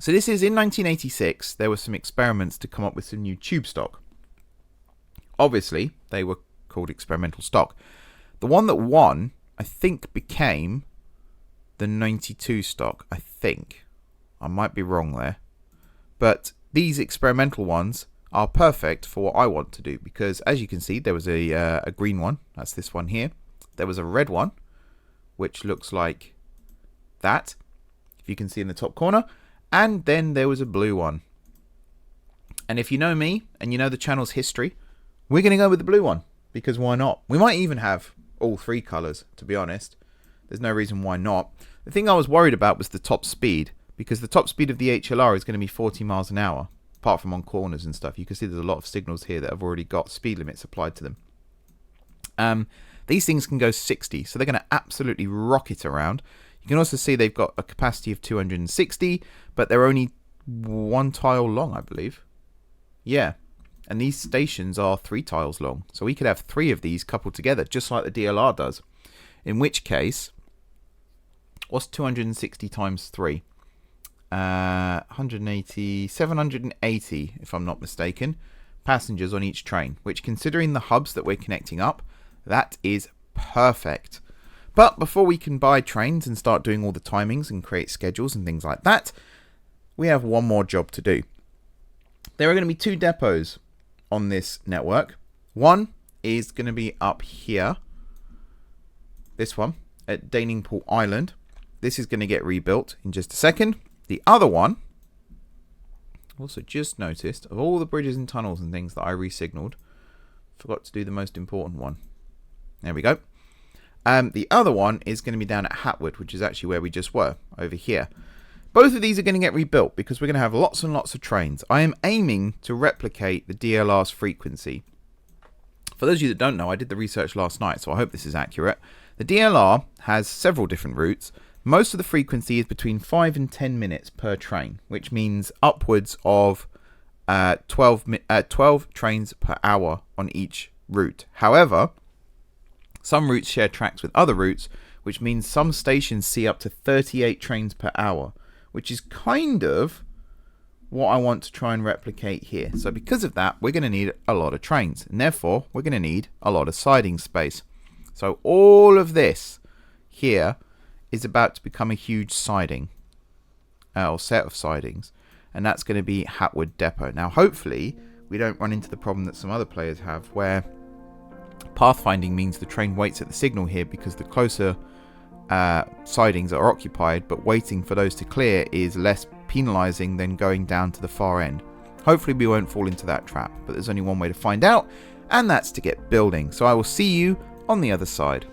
So this is in 1986, there were some experiments to come up with some new tube stock. Obviously, they were called experimental stock. The one that won, I think, became the 92 stock, I think. I might be wrong there. But these experimental ones are perfect for what I want to do, because as you can see, there was a green one. That's this one here. There was a red one, which looks like that, if you can see in the top corner. And then there was a blue one. And if you know me, and you know the channel's history, we're going to go with the blue one, because why not? We might even have all 3 colours, to be honest. There's no reason why not. The thing I was worried about was the top speed, because the top speed of the HLR is going to be 40 miles an hour. apart from on corners and stuff. You can see there's a lot of signals here that have already got speed limits applied to them. These things can go 60, so they're going to absolutely rocket around. You can also see they've got a capacity of 260, but they're only 1 tile long, I believe. Yeah, and these stations are 3 tiles long, so we could have 3 of these coupled together, just like the DLR does. In which case, what's 260 times 3? 180, 780, if I'm not mistaken, passengers on each train, which, considering the hubs that we're connecting up, that is perfect. But before we can buy trains and start doing all the timings and create schedules and things like that, we have one more job to do. There are going to be 2 depots on this network. One is going to be up here, this one, at Daningpool Island. This is going to get rebuilt in just a second. The other one, also just noticed, of all the bridges and tunnels and things that I re-signaled, forgot to do the most important one. There we go. The other one is going to be down at Hatwood, which is actually where we just were, over here. Both of these are going to get rebuilt because we're going to have lots and lots of trains. I am aiming to replicate the DLR's frequency. For those of you that don't know, I did the research last night, so I hope this is accurate. The DLR has several different routes. Most of the frequency is between 5 and 10 minutes per train, which means upwards of 12 trains per hour on each route. However, some routes share tracks with other routes, which means some stations see up to 38 trains per hour, which is kind of what I want to try and replicate here. So because of that, we're going to need a lot of trains, and therefore we're going to need a lot of siding space. So all of this here is about to become a huge siding, or set of sidings, and that's going to be Hatwood Depot. Now hopefully we don't run into the problem that some other players have, where pathfinding means the train waits at the signal here because the closer sidings are occupied, but waiting for those to clear is less penalising than going down to the far end. Hopefully we won't fall into that trap, but there's only one way to find out, and that's to get building. So I will see you on the other side.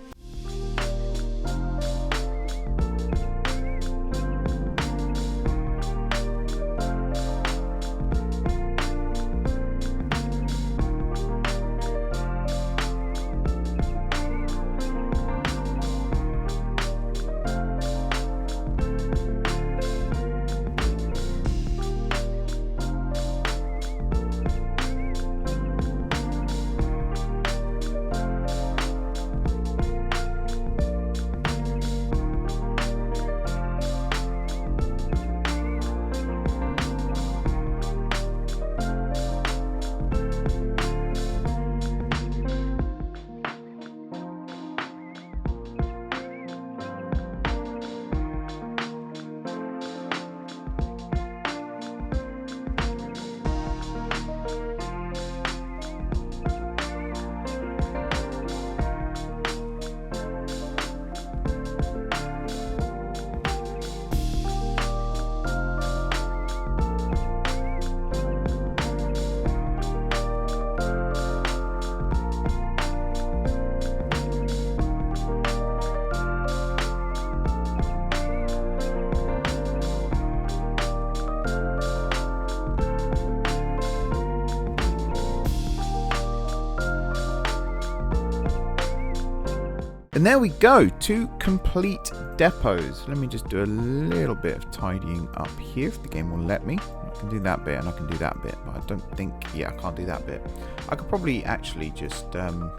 And there we go, 2 complete depots. Let me just do a little bit of tidying up here if the game will let me. I can do that bit and I can do that bit, but I don't think, yeah, I can't do that bit. I could probably actually just trim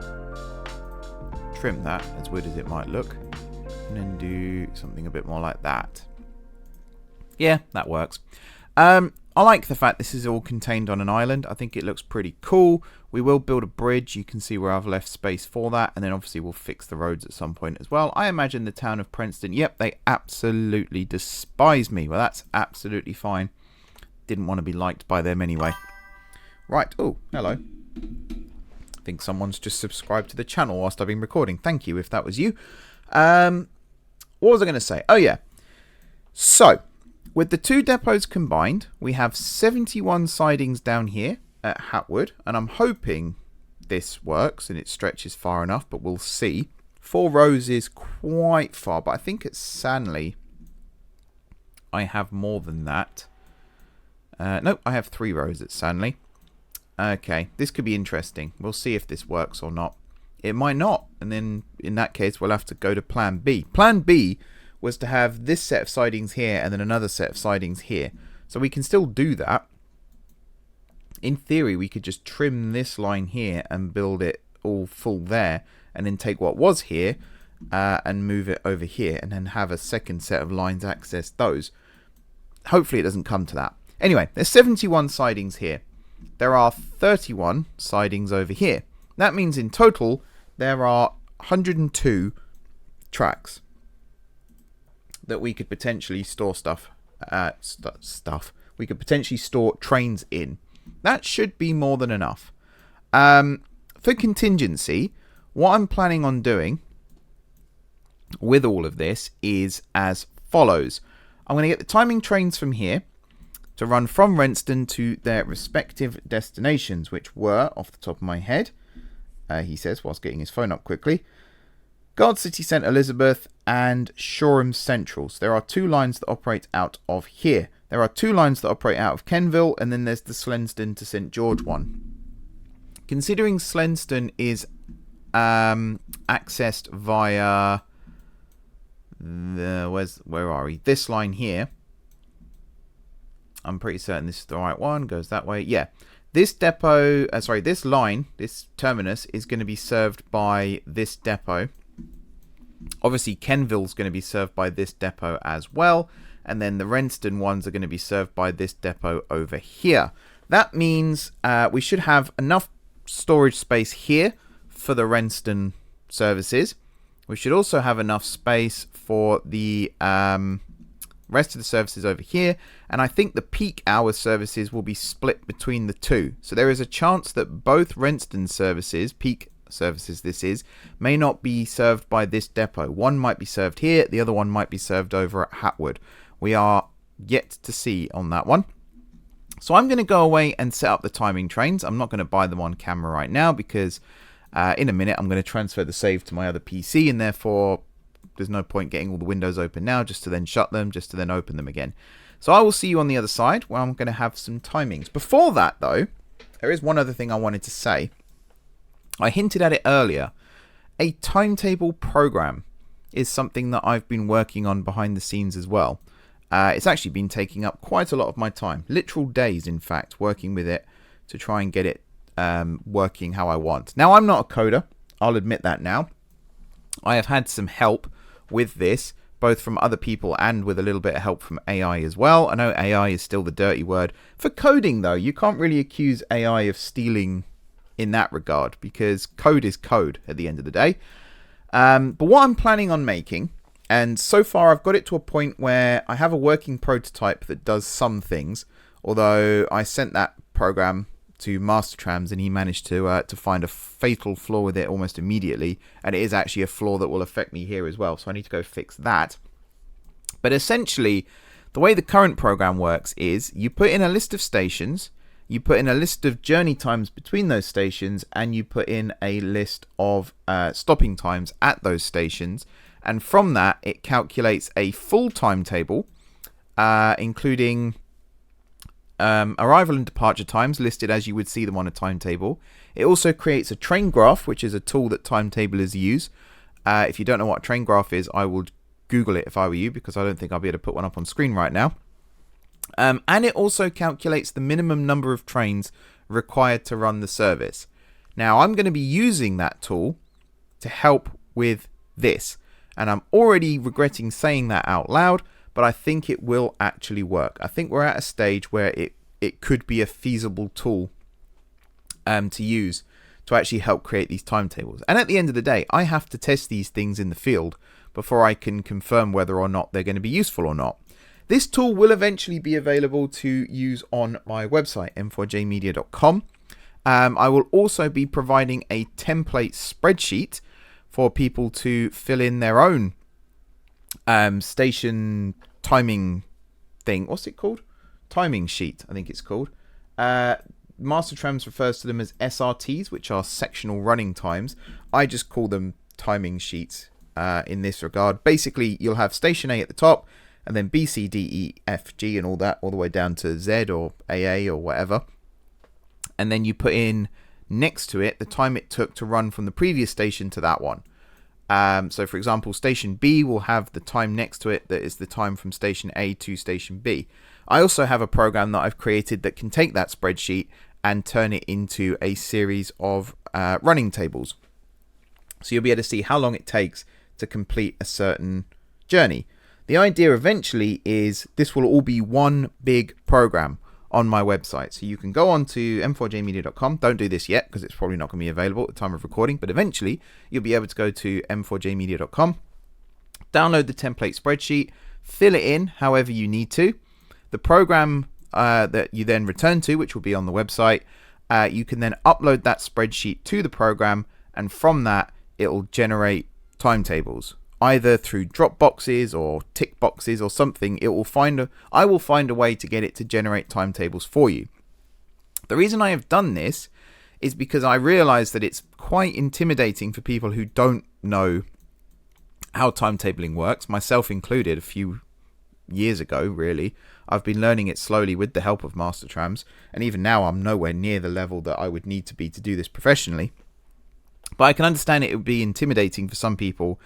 that, as weird as it might look, and then do something a bit more like that. Yeah, that works. I like the fact this is all contained on an island. I think it looks pretty cool. We will build a bridge. You can see where I've left space for that. And then obviously we'll fix the roads at some point as well. I imagine the town of Princeton, yep, they absolutely despise me. Well, that's absolutely fine. Didn't want to be liked by them anyway. Right. Oh, hello. I think someone's just subscribed to the channel whilst I've been recording. Thank you if that was you. What was I going to say? Oh, yeah. So, with the 2 depots combined, we have 71 sidings down here at Hatwood, and I'm hoping this works and it stretches far enough, but we'll see. 4 rows is quite far, but I think at Sanley I have more than that. Nope, I have 3 rows at Sanley. Okay, this could be interesting. We'll see if this works or not. It might not, and then in that case we'll have to go to plan B. Plan B was to have this set of sidings here and then another set of sidings here. So we can still do that. In theory, we could just trim this line here and build it all full there, and then take what was here and move it over here, and then have a second set of lines access those. Hopefully it doesn't come to that. Anyway, there's 71 sidings here. There are 31 sidings over here. That means in total there are 102 tracks that we could potentially store we could potentially store trains in. That should be more than enough. For contingency, what I'm planning on doing with all of this is as follows. I'm going to get the timing trains from here to run from Renston to their respective destinations, which were, off the top of my head, he says whilst getting his phone up quickly, Gardcity St Elizabeth and Shoreham Central. So there are 2 lines that operate out of here. There are 2 lines that operate out of Kenville, and then there's the Slenston to St George one. Considering Slenston is accessed via where are we? This line here. I'm pretty certain this is the right one. Goes that way. Yeah. This depot, this line, this terminus is going to be served by this depot. Obviously, Kenville's going to be served by this depot as well. And then the Renston ones are going to be served by this depot over here. That means we should have enough storage space here for the Renston services. We should also have enough space for the rest of the services over here. And I think the peak hour services will be split between the 2. So there is a chance that both Renston services, peak services this is, may not be served by this depot. One might be served here, the other one might be served over at Hatwood. We are yet to see on that one. So I'm going to go away and set up the timing trains. I'm not going to buy them on camera right now because in a minute I'm going to transfer the save to my other PC, and therefore there's no point getting all the windows open now just to then shut them, just to then open them again. So I will see you on the other side where I'm going to have some timings. Before that though, there is one other thing I wanted to say. I hinted at it earlier. A timetable program is something that I've been working on behind the scenes as well. It's actually been taking up quite a lot of my time, literal days in fact, working with it to try and get it working how I want. Now, I'm not a coder, I'll admit that now. I have had some help with this, both from other people and with a little bit of help from AI as well. I know AI is still the dirty word. For coding though, you can't really accuse AI of stealing in that regard, because code is code at the end of the day. But what I'm planning on making, and so far I've got it to a point where I have a working prototype that does some things, although I sent that program to Master Trams and he managed to find a fatal flaw with it almost immediately, and it is actually a flaw that will affect me here as well, so I need to go fix that. But essentially, the way the current program works is you put in a list of stations, you put in a list of journey times between those stations, and you put in a list of stopping times at those stations. And from that, it calculates a full timetable, including arrival and departure times listed as you would see them on a timetable. It also creates a train graph, which is a tool that timetablers use. If you don't know what a train graph is, I would Google it if I were you, because I don't think I'll be able to put one up on screen right now. And it also calculates the minimum number of trains required to run the service. Now, I'm going to be using that tool to help with this. And I'm already regretting saying that out loud, but I think it will actually work. I think we're at a stage where it could be a feasible tool to use to actually help create these timetables. And at the end of the day, I have to test these things in the field before I can confirm whether or not they're going to be useful or not. This tool will eventually be available to use on my website, m4jmedia.com. I will also be providing a template spreadsheet for people to fill in their own station timing thing. What's it called? Timing sheet, I think it's called. Master Trams refers to them as SRTs, which are sectional running times. I just call them timing sheets in this regard. Basically, you'll have station A at the top, and then B, C, D, E, F, G, and all that, all the way down to Z or AA or whatever. And then you put in next to it the time it took to run from the previous station to that one. So for example, station B will have the time next to it that is the time from station A to station B. I also have a program that I've created that can take that spreadsheet and turn it into a series of running tables. So you'll be able to see how long it takes to complete a certain journey. The idea eventually is this will all be one big program on my website. So you can go on to m4jmedia.com. Don't do this yet because it's probably not going to be available at the time of recording, but eventually you'll be able to go to m4jmedia.com, download the template spreadsheet, fill it in however you need to. The program that you then return to, which will be on the website, you can then upload that spreadsheet to the program, and from that it will generate timetables, either through drop boxes or tick boxes or something. I will find a way to get it to generate timetables for you. The reason I have done this is because I realize that it's quite intimidating for people who don't know how timetabling works, myself included. A few years ago, really, I've been learning it slowly with the help of Master Trams, and even now I'm nowhere near the level that I would need to be to do this professionally. But I can understand it would be intimidating for some people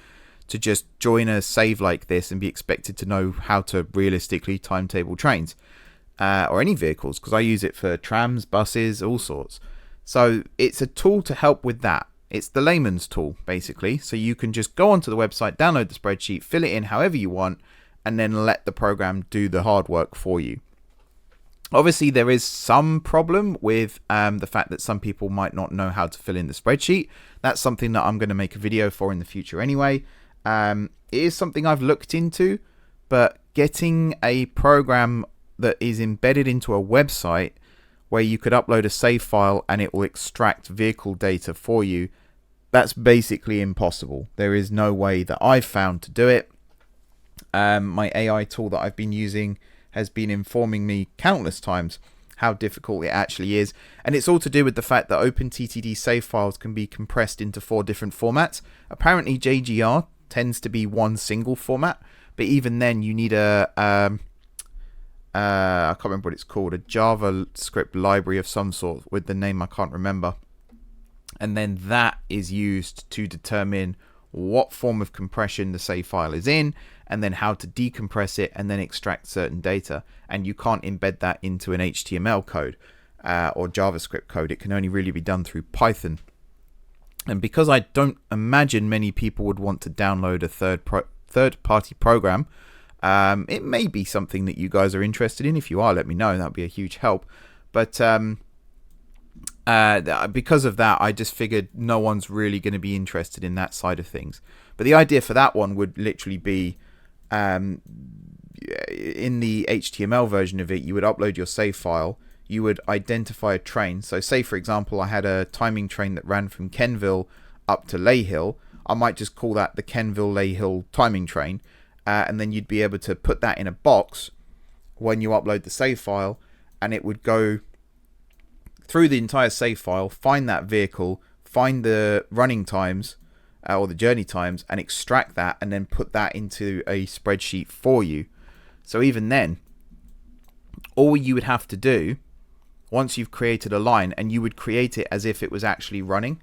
to just join a save like this and be expected to know how to realistically timetable trains or any vehicles, because I use it for trams, buses, all sorts. So it's a tool to help with that. It's the layman's tool, basically. So you can just go onto the website, download the spreadsheet, fill it in however you want, and then let the program do the hard work for you. Obviously, there is some problem with the fact that some people might not know how to fill in the spreadsheet. That's something that I'm going to make a video for in the future anyway. It is something I've looked into, but getting a program that is embedded into a website where you could upload a save file and it will extract vehicle data for you, that's basically impossible. There is no way that I've found to do it. My AI tool that I've been using has been informing me countless times how difficult it actually is, and it's all to do with the fact that openttd save files can be compressed into 4 different formats. Apparently JGR tends to be one single format, but even then you need a I can't remember what it's called, a JavaScript library of some sort with the name I can't remember, and then that is used to determine what form of compression the save file is in, and then how to decompress it and then extract certain data. And you can't embed that into an HTML code or JavaScript code. It can only really be done through Python. And because I don't imagine many people would want to download a third-party program, it may be something that you guys are interested in. If you are, let me know. That would be a huge help. But because of that, I just figured no one's really going to be interested in that side of things. But the idea for that one would literally be, in the HTML version of it, you would upload your save file, you would identify a train. So say, for example, I had a timing train that ran from Kenville up to Leyhill. I might just call that the Kenville-Leyhill timing train. And then you'd be able to put that in a box when you upload the save file, and it would go through the entire save file, find that vehicle, find the running times or the journey times, and extract that and then put that into a spreadsheet for you. So even then, all you would have to do, once you've created a line, and you would create it as if it was actually running,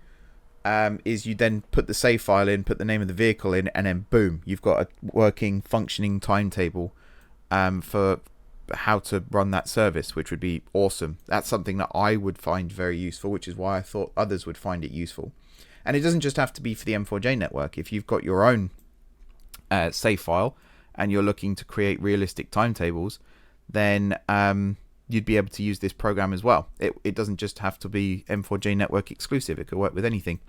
is you then put the save file in, put the name of the vehicle in, and then boom, you've got a working, functioning timetable for how to run that service, which would be awesome. That's something that I would find very useful, which is why I thought others would find it useful. And it doesn't just have to be for the M4J network. If you've got your own save file and you're looking to create realistic timetables, then you'd be able to use this program as well. It doesn't just have to be M4J network exclusive. It could work with anything.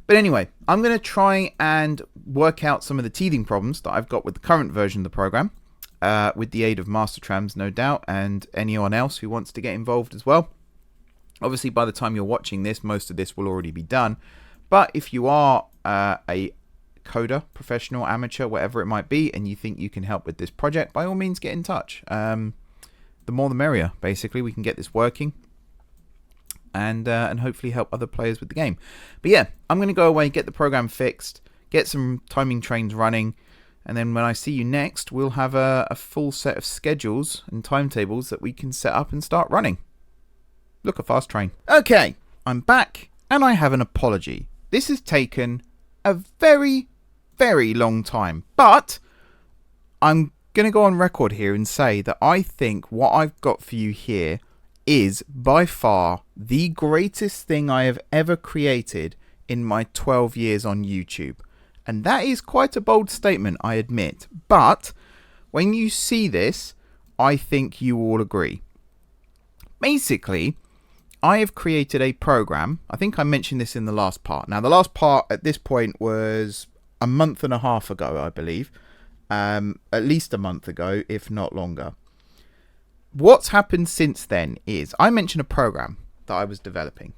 But anyway, I'm going to try and work out some of the teething problems that I've got with the current version of the program, with the aid of Master Trams, no doubt, and anyone else who wants to get involved as well. Obviously, by the time you're watching this, most of this will already be done. But if you are a coder, professional, amateur, whatever it might be, and you think you can help with this project, by all means get in touch. The more the merrier, basically. We can get this working and hopefully help other players with the game. But yeah, I'm going to go away, get the program fixed, get some timing trains running, And then when I see you next, we'll have a full set of schedules and timetables that we can set up and start running. Look, a fast train. Okay, I'm back, and I have an apology. This has taken a very, very long time, but I'm going to go on record here and say that I think what I've got for you here is by far the greatest thing I have ever created in my 12 years on YouTube. And that is quite a bold statement, I admit. But when you see this, I think you will agree. Basically, I have created a program. I think I mentioned this in the last part. Now, the last part at this point was a month and a half ago, I believe. At least a month ago, if not longer. What's happened since then is I mentioned a program that I was developing.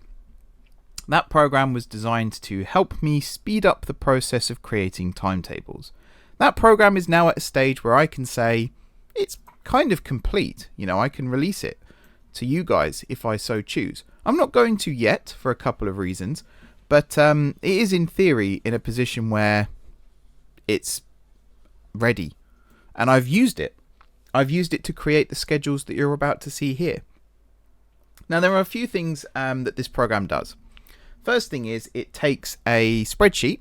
That program was designed to help me speed up the process of creating timetables. That program is now at a stage where I can say it's kind of complete. You know, I can release it to you guys if I so choose. I'm not going to yet for a couple of reasons, but it is in theory in a position where it's ready. And I've used it. I've used it to create the schedules that you're about to see here. Now, there are a few things that this program does. First thing is it takes a spreadsheet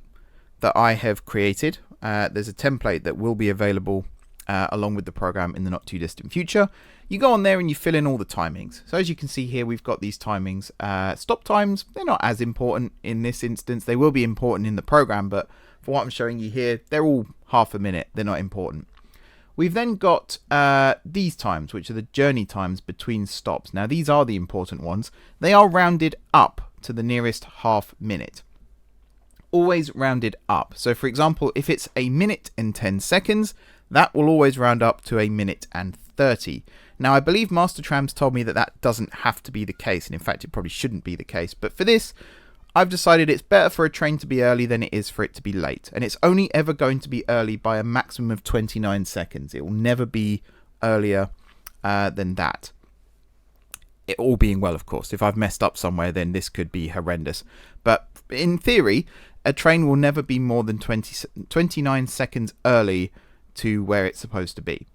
that I have created. There's a template that will be available along with the program in the not too distant future. You go on there and you fill in all the timings. So as you can see here, we've got these timings. Stop times, they're not as important in this instance. They will be important in the program, but for what I'm showing you here, they're all half a minute. They're not important. We've then got these times, which are the journey times between stops. Now, these are the important ones. They are rounded up to the nearest half minute. Always rounded up. So, for example, if it's a minute and 10 seconds, that will always round up to a minute and 30. Now, I believe Master Trams told me that that doesn't have to be the case, and in fact, it probably shouldn't be the case. But for this, I've decided it's better for a train to be early than it is for it to be late. And it's only ever going to be early by a maximum of 29 seconds. It will never be earlier than that. It all being well, of course. If I've messed up somewhere, then this could be horrendous. But in theory, a train will never be more than 29 seconds early to where it's supposed to be.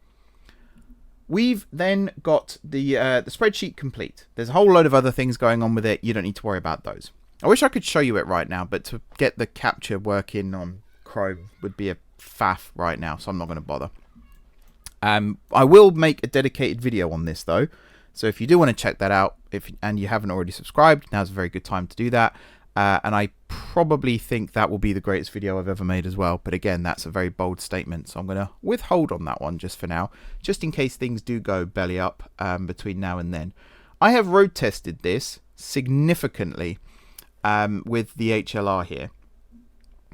We've then got the spreadsheet complete. There's a whole load of other things going on with it. You don't need to worry about those. I wish I could show you it right now, but to get the capture working on Chrome would be a faff right now, so I'm not going to bother. I will make a dedicated video on this, though. So if you do want to check that out, and you haven't already subscribed, now's a very good time to do that. And I probably think that will be the greatest video I've ever made as well. But again, that's a very bold statement, so I'm going to withhold on that one just for now, just in case things do go belly up between now and then. I have road tested this significantly with the HLR here.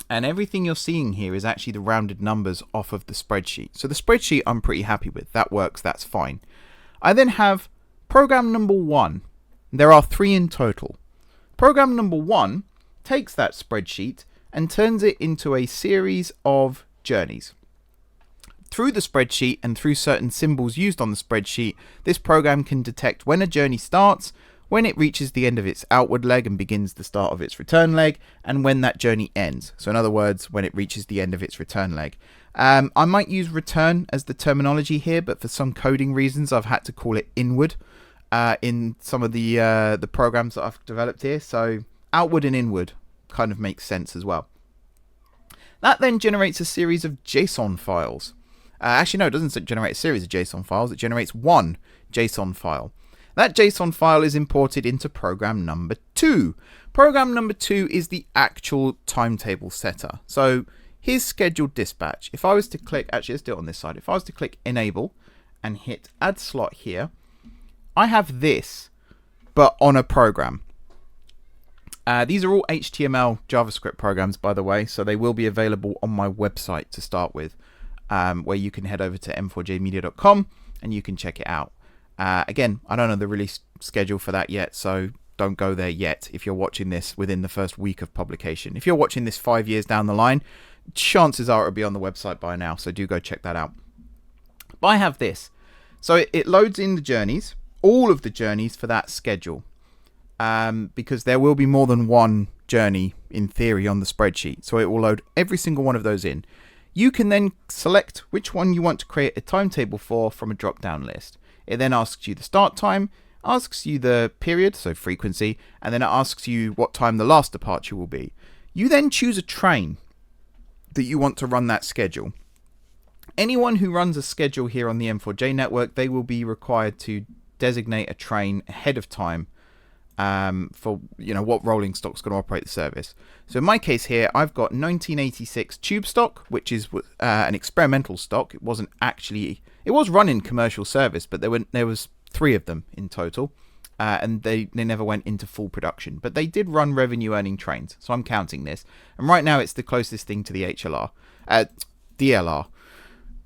And everything you're seeing here is actually the rounded numbers off of the spreadsheet. So the spreadsheet I'm pretty happy with. That works, that's fine. I then have program number 1. There are 3 in total. Program number 1 takes that spreadsheet and turns it into a series of journeys. Through the spreadsheet and through certain symbols used on the spreadsheet, this program can detect when a journey starts, when it reaches the end of its outward leg and begins the start of its return leg, and when that journey ends. So in other words, when it reaches the end of its return leg. I might use return as the terminology here, but for some coding reasons, I've had to call it inward in some of the programs that I've developed here. So outward and inward kind of makes sense as well. That then generates a series of JSON files. Actually, no, it doesn't generate a series of JSON files. It generates one JSON file. That JSON file is imported into program number 2. Program number 2 is the actual timetable setter. So here's scheduled dispatch. If I was to click, actually let's do it on this side. If I was to click enable and hit add slot here, I have this, but on a program. These are all HTML JavaScript programs, by the way, so they will be available on my website to start with, where you can head over to m4jmedia.com and you can check it out. Again, I don't know the release schedule for that yet, so don't go there yet if you're watching this within the first week of publication. If you're watching this 5 years down the line, chances are it'll be on the website by now, so do go check that out. But I have this. So it loads in the journeys, all of the journeys for that schedule, because there will be more than one journey in theory on the spreadsheet. So it will load every single one of those in. you can then select which one you want to create a timetable for from a drop-down list. It then asks you the start time, asks you the period, so frequency, and then it asks you what time the last departure will be. You then choose a train that you want to run that schedule. Anyone who runs a schedule here on the M4J network, they will be required to designate a train ahead of time for what rolling stock's going to operate the service. So in my case here, I've got 1986 tube stock, which is an experimental stock. It was running commercial service, but there was 3 of them in total, and they never went into full production. But they did run revenue earning trains, so I'm counting this. And right now it's the closest thing to the DLR.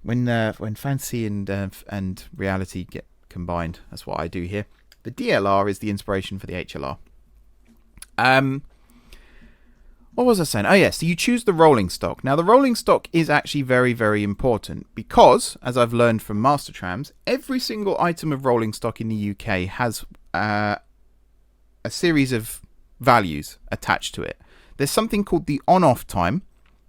When fantasy and reality get combined, that's what I do here. The DLR is the inspiration for the HLR. What was I saying? Oh, yes. So you choose the rolling stock. Now, the rolling stock is actually very, very important because, as I've learned from Master Trams, every single item of rolling stock in the UK has a series of values attached to it. There's something called the on-off time,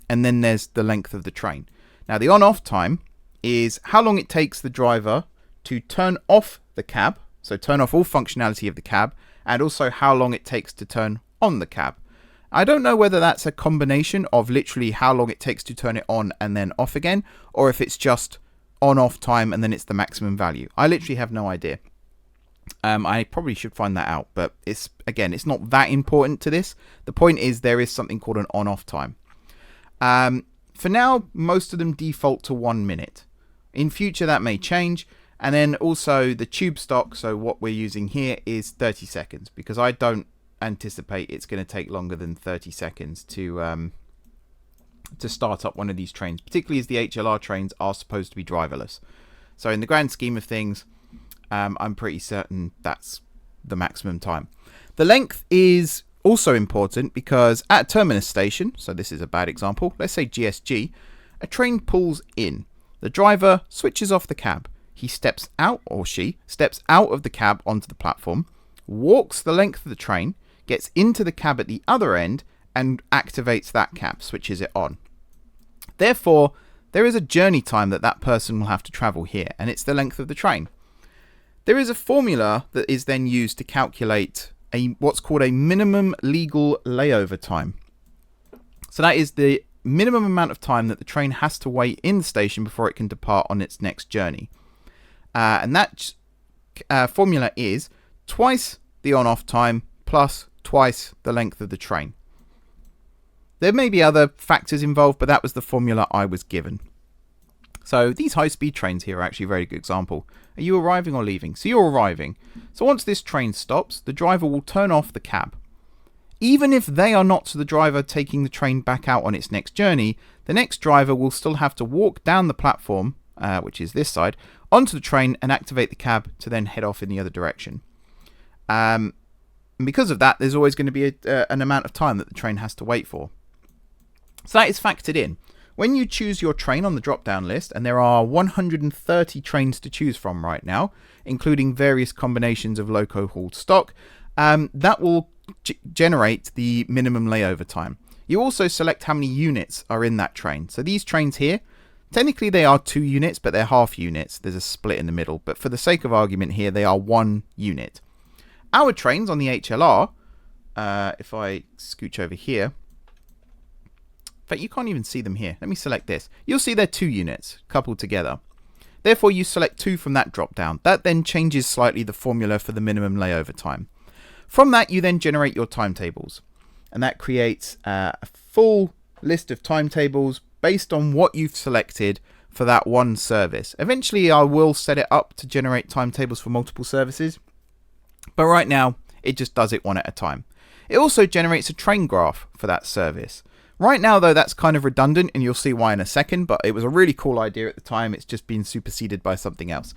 and then there's the length of the train. Now, the on-off time is how long it takes the driver to turn off the cab, so turn off all functionality of the cab, and also how long it takes to turn on the cab. I don't know whether that's a combination of literally how long it takes to turn it on and then off again, or if it's just on-off time and then it's the maximum value. I literally have no idea. I probably should find that out, but it's not that important to this. The point is there is something called an on-off time. For now, most of them default to 1 minute. In future, that may change. And then also the tube stock, so what we're using here is 30 seconds, because I don't anticipate it's going to take longer than 30 seconds to start up one of these trains, particularly as the HLR trains are supposed to be driverless. So in the grand scheme of things, I'm pretty certain that's the maximum time. The length is also important because at a terminus station, so this is a bad example, let's say GSG, a train pulls in. The driver switches off the cab. He steps out, or she steps out of the cab onto the platform, walks the length of the train, gets into the cab at the other end, and activates that cab, switches it on. Therefore, there is a journey time that person will have to travel here, and it's the length of the train. There is a formula that is then used to calculate what's called a minimum legal layover time. So that is the minimum amount of time that the train has to wait in the station before it can depart on its next journey. And that formula is twice the on-off time plus twice the length of the train. There may be other factors involved, but that was the formula I was given. So these high-speed trains here are actually a very good example. Are you arriving or leaving? So you're arriving. So once this train stops, the driver will turn off the cab. Even if they are not the driver taking the train back out on its next journey, the next driver will still have to walk down the platform, which is this side, onto the train and activate the cab to then head off in the other direction. And because of that, there's always going to be an amount of time that the train has to wait for. So that is factored in. When you choose your train on the drop-down list, and there are 130 trains to choose from right now, including various combinations of loco-hauled stock, that will generate the minimum layover time. You also select how many units are in that train. So these trains here, technically they are 2 units, but they're half units. There's a split in the middle. But for the sake of argument here, they are 1 unit. Our trains on the HLR, if I scooch over here, in fact, you can't even see them here. Let me select this. You'll see they're 2 units coupled together. Therefore, you select 2 from that drop down. That then changes slightly the formula for the minimum layover time. From that, you then generate your timetables. And that creates a full list of timetables based on what you've selected for that one service. Eventually, I will set it up to generate timetables for multiple services. But right now, it just does it one at a time. It also generates a train graph for that service. Right now, though, that's kind of redundant, and you'll see why in a second, but it was a really cool idea at the time. It's just been superseded by something else.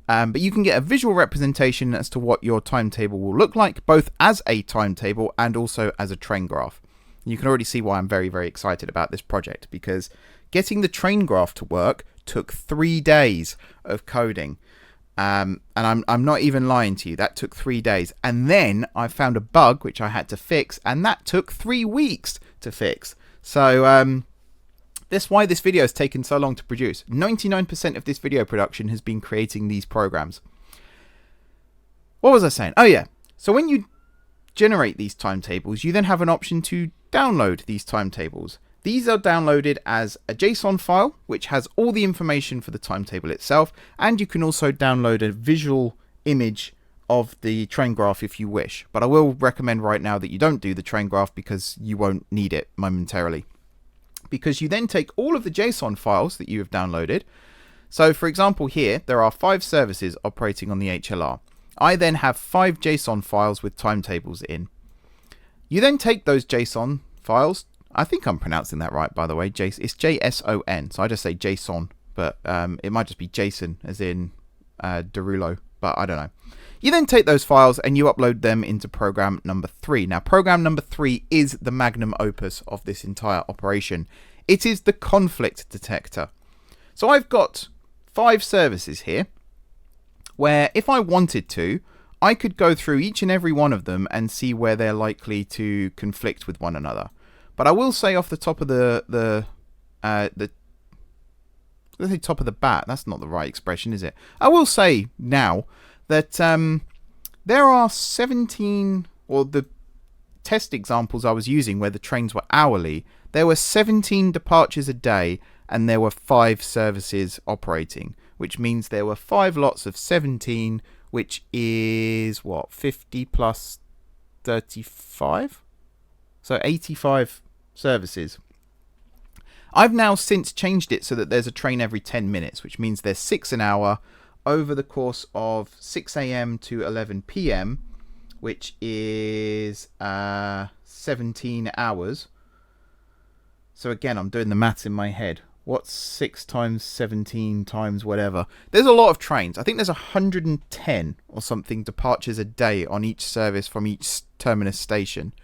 But you can get a visual representation as to what your timetable will look like, both as a timetable and also as a train graph. You can already see why I'm very, very excited about this project, because getting the train graph to work took 3 days of coding. And I'm not even lying to you, that took 3 days. And then I found a bug which I had to fix, and that took 3 weeks to fix. So That's why this video has taken so long to produce. 99% of this video production has been creating these programs. What was I saying? Oh yeah. So when you generate these timetables, you then have an option to download these timetables. These are downloaded as a JSON file, which has all the information for the timetable itself, and you can also download a visual image of the train graph if you wish. But I will recommend right now that you don't do the train graph because you won't need it momentarily. Because you then take all of the JSON files that you have downloaded. So for example here, there are 5 services operating on the HLR. I then have 5 JSON files with timetables in. You then take those JSON files, I think I'm pronouncing that right by the way, it's JSON, so I just say JSON, but it might just be Jason as in Derulo, but I don't know. You then take those files and you upload them into program number 3. Now program number 3 is the magnum opus of this entire operation. It is the conflict detector. So I've got 5 services here where if I wanted to, I could go through each and every one of them and see where they're likely to conflict with one another. But I will say off the top of let's say top of the bat, that's not the right expression, is it? I will say now that there are 17, or the test examples I was using where the trains were hourly, there were 17 departures a day and there were 5 services operating, which means there were 5 lots of 17, which is what, 50 plus 35? So 85 services. I've now since changed it so that there's a train every 10 minutes, which means there's 6 an hour over the course of 6 a.m. to 11 p.m., which is 17 hours. So again, I'm doing the maths in my head. What's 6 times 17 times whatever? There's a lot of trains. I think there's 110 or something departures a day on each service from each terminus station.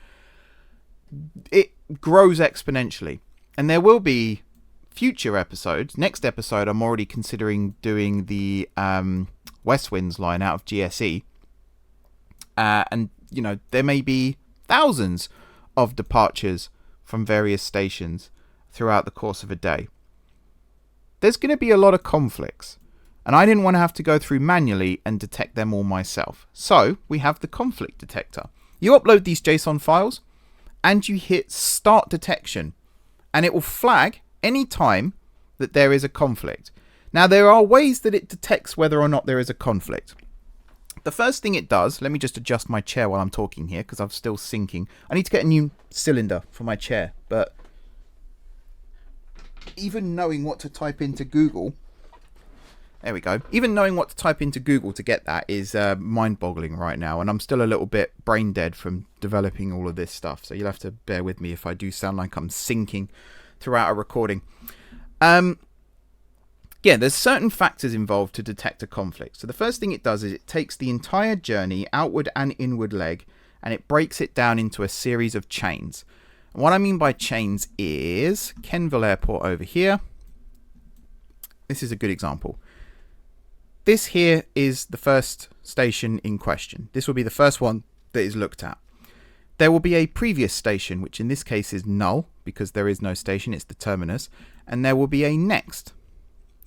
It grows exponentially. And there will be future episodes. Next episode, I'm already considering doing the West Winds line out of GSE. And, you know, there may be thousands of departures from various stations throughout the course of a day. There's going to be a lot of conflicts. And I didn't want to have to go through manually and detect them all myself. So we have the conflict detector. You upload these JSON files and you hit start detection. And it will flag any time that there is a conflict. Now, there are ways that it detects whether or not there is a conflict. The first thing it does, let me just adjust my chair while I'm talking here because I'm still sinking. I need to get a new cylinder for my chair, but even knowing what to type into Google, there we go. Even knowing what to type into Google to get that is mind-boggling right now, and I'm still a little bit brain dead from developing all of this stuff, so you'll have to bear with me if I do sound like I'm sinking throughout a recording. Yeah, there's certain factors involved to detect a conflict. So the first thing it does is it takes the entire journey, outward and inward leg, and it breaks it down into a series of chains. And what I mean by chains is Kenville Airport over here. This is a good example. This here is the first station in question. This will be the first one that is looked at. There will be a previous station, which in this case is null, because there is no station, it's the terminus. And there will be a next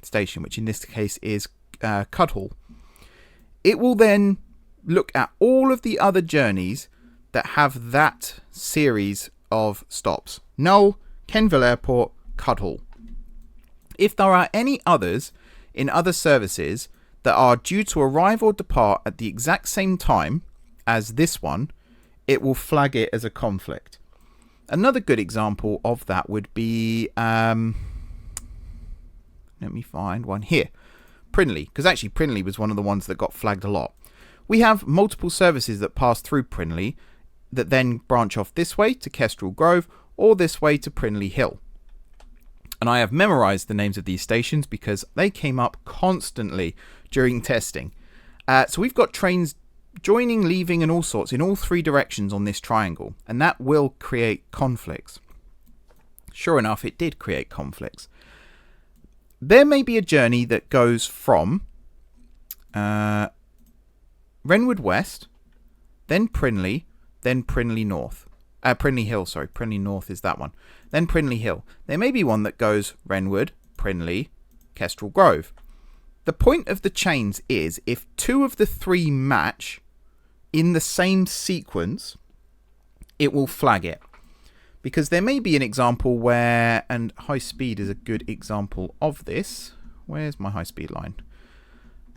station, which in this case is Cudhall. It will then look at all of the other journeys that have that series of stops. Null, Kenville Airport, Cudhall. If there are any others in other services that are due to arrive or depart at the exact same time as this one, it will flag it as a conflict. Another good example of that would be, let me find one here, Prinley, because actually Prinley was one of the ones that got flagged a lot. We have multiple services that pass through Prinley that then branch off this way to Kestrel Grove or this way to Prinley Hill. And I have memorized the names of these stations because they came up constantly during testing. So we've got trains joining, leaving and all sorts in all 3 directions on this triangle, and that will create conflicts. Sure enough, it did create conflicts. There may be a journey that goes from Wrenwood West, then Prinley North. Prinley Hill, sorry. Prinley North is that one. Then Prinley Hill. There may be one that goes Wrenwood, Prinley, Kestrel Grove. The point of the chains is if 2 of the 3 match in the same sequence, it will flag it. Because there may be an example where, and high speed is a good example of this. Where's my high speed line?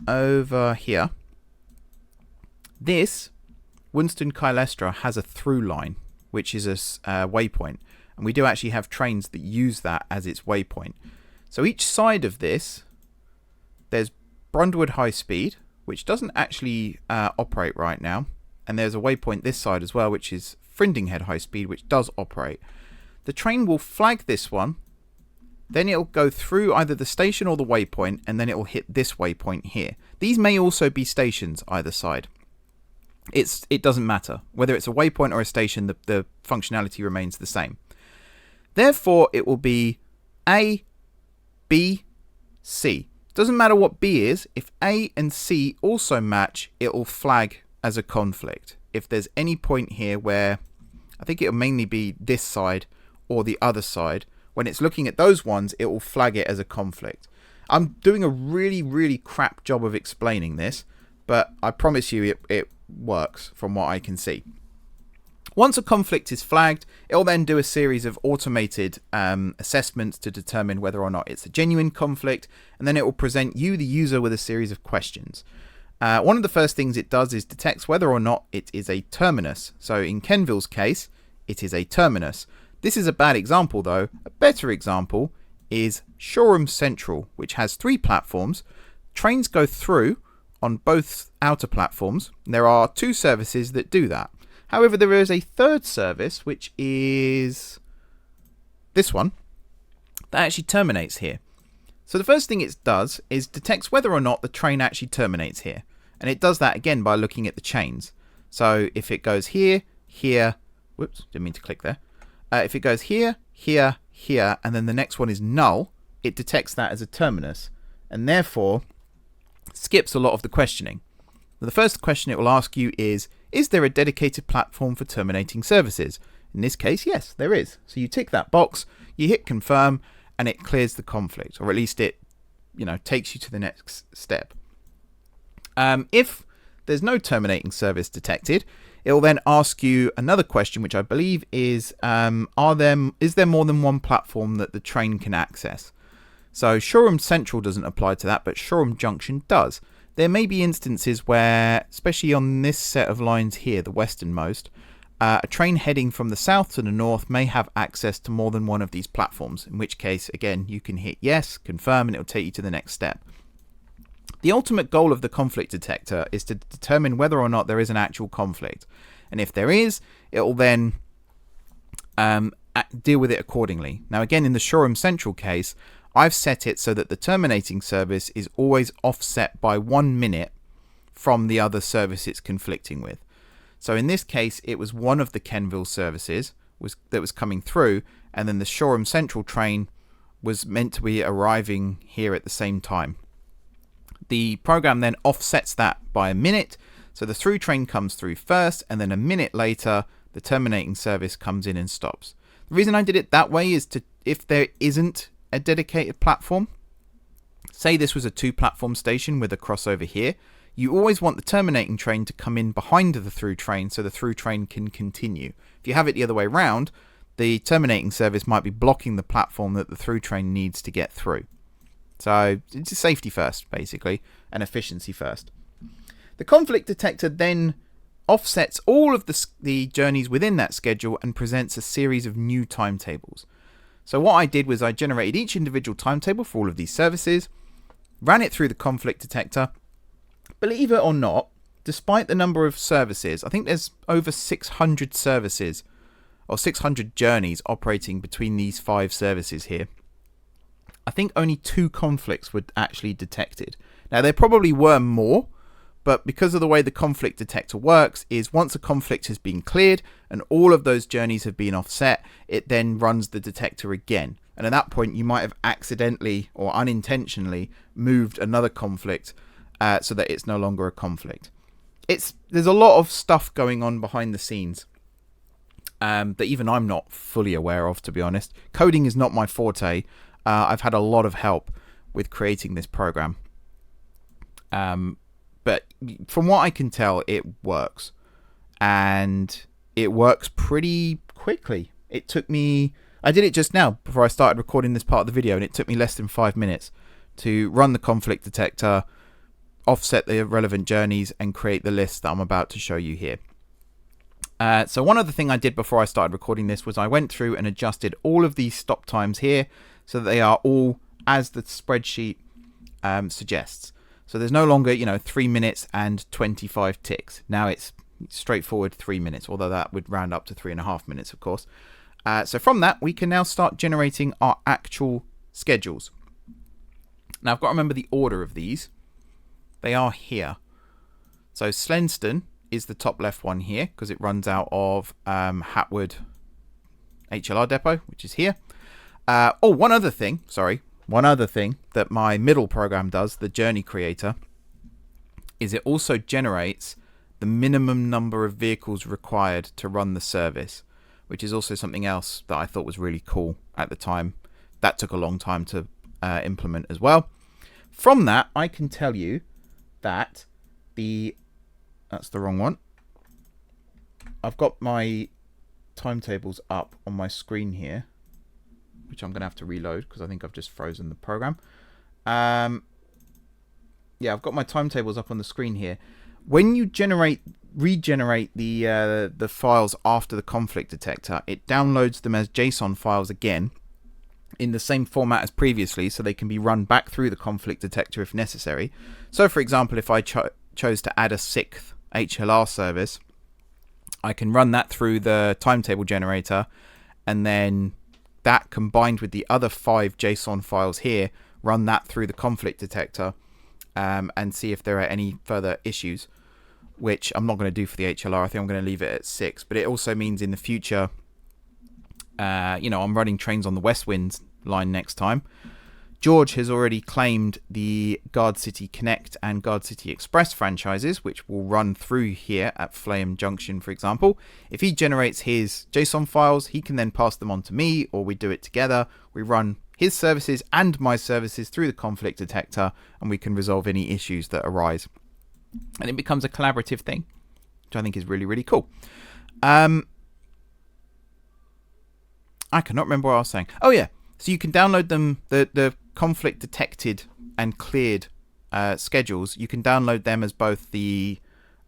Over here. This Winston Kylestra has a through line, which is a waypoint. And we do actually have trains that use that as its waypoint. So each side of this, there's Brundwood High Speed, which doesn't actually operate right now. And there's a waypoint this side as well, which is Frindinghead High Speed, which does operate. The train will flag this one. Then it'll go through either the station or the waypoint, and then it will hit this waypoint here. These may also be stations either side. It doesn't matter. Whether it's a waypoint or a station, the functionality remains the same. Therefore, it will be A, B, C. Doesn't matter what B is. If A and C also match, it will flag as a conflict. If there's any point here where, I think it'll mainly be this side or the other side, when it's looking at those ones, it will flag it as a conflict. I'm doing a really, really crap job of explaining this, but I promise you it works from what I can see. Once a conflict is flagged, it'll then do a series of automated assessments to determine whether or not it's a genuine conflict, and then it will present you, the user, with a series of questions. One of the first things it does is detects whether or not it is a terminus. So in Kenville's case, it is a terminus. This is a bad example though. A better example is Shoreham Central, which has 3 platforms. Trains go through on both outer platforms. There are 2 services that do that. However, there is a third service, which is this one, that actually terminates here. So the first thing it does is detects whether or not the train actually terminates here. And it does that again by looking at the chains. So if it goes here, here, whoops, didn't mean to click there. If it goes here, here, here, and then the next one is null, it detects that as a terminus. And therefore, skips a lot of the questioning. The first question it will ask you is there a dedicated platform for terminating services? In this case, yes, there is. So you tick that box, you hit confirm, and it clears the conflict, or at least it, takes you to the next step. If there's no terminating service detected, it will then ask you another question, which I believe is, is there more than one platform that the train can access? So Shoreham Central doesn't apply to that, but Shoreham Junction does. There may be instances where, especially on this set of lines here, the westernmost, a train heading from the south to the north may have access to more than one of these platforms, in which case, again, you can hit yes, confirm, and it will take you to the next step. The ultimate goal of the conflict detector is to determine whether or not there is an actual conflict. And if there is, it will then deal with it accordingly. Now, again, in the Shoreham Central case, I've set it so that the terminating service is always offset by 1 minute from the other service it's conflicting with. So in this case, it was one of the Kenville services that was coming through, and then the Shoreham Central train was meant to be arriving here at the same time. The program then offsets that by a minute, so the through train comes through first, and then a minute later, the terminating service comes in and stops. The reason I did it that way is to, if there isn't a dedicated platform, say this was a 2-platform station with a crossover here, you always want the terminating train to come in behind the through train so the through train can continue. If you have it the other way around, the terminating service might be blocking the platform that the through train needs to get through. So it's safety first, basically, and efficiency first. The conflict detector then offsets all of the journeys within that schedule and presents a series of new timetables. So what I did was I generated each individual timetable for all of these services, ran it through the conflict detector. Believe it or not, despite the number of services, I think there's over 600 services or 600 journeys operating between these 5 services here. I think only 2 conflicts were actually detected. Now, there probably were more, but because of the way the conflict detector works is once a conflict has been cleared and all of those journeys have been offset, it then runs the detector again. And at that point, you might have accidentally or unintentionally moved another conflict so that it's no longer a conflict. There's a lot of stuff going on behind the scenes. that even I'm not fully aware of, to be honest. Coding is not my forte. I've had a lot of help with creating this program. But from what I can tell, it works. And it works pretty quickly. It took me... I did it just now before I started recording this part of the video, and it took me less than 5 minutes to run the conflict detector, offset the relevant journeys, and create the list that I'm about to show you here. So one other thing I did before I started recording this was I went through and adjusted all of these stop times here so that they are all as the spreadsheet suggests. So there's no longer, 3 minutes and 25 ticks. Now it's straightforward 3 minutes, although that would round up to 3.5 minutes, of course. So from that, we can now start generating our actual schedules. Now, I've got to remember the order of these. They are here. So Slenston is the top left one here, because it runs out of Hatwood HLR depot, which is here. One other thing that my middle program does, the journey creator, is it also generates the minimum number of vehicles required to run the service, which is also something else that I thought was really cool at the time. That took a long time to implement as well. From that, I can tell you that that's the wrong one. I've got my timetables up on my screen here, which I'm going to have to reload because I think I've just frozen the program. Yeah, I've got my timetables up on the screen here. When you regenerate the files after the conflict detector, it downloads them as JSON files again in the same format as previously, so they can be run back through the conflict detector if necessary. So, for example, if I chose to add a 6th HLR service, I can run that through the timetable generator, and then that combined with the other 5 JSON files here, run that through the conflict detector and see if there are any further issues, which I'm not going to do for the HLR. I think I'm going to leave it at 6. But it also means in the future, I'm running trains on the West Wind line next time. George has already claimed the Gardcity Connect and Gardcity Express franchises, which will run through here at Flame Junction, for example. If he generates his JSON files, he can then pass them on to me, or we do it together. We run his services and my services through the conflict detector, and we can resolve any issues that arise. And it becomes a collaborative thing, which I think is really, really cool. I cannot remember what I was saying. Oh, yeah. So you can download them, the conflict detected and cleared schedules. You can download them as both the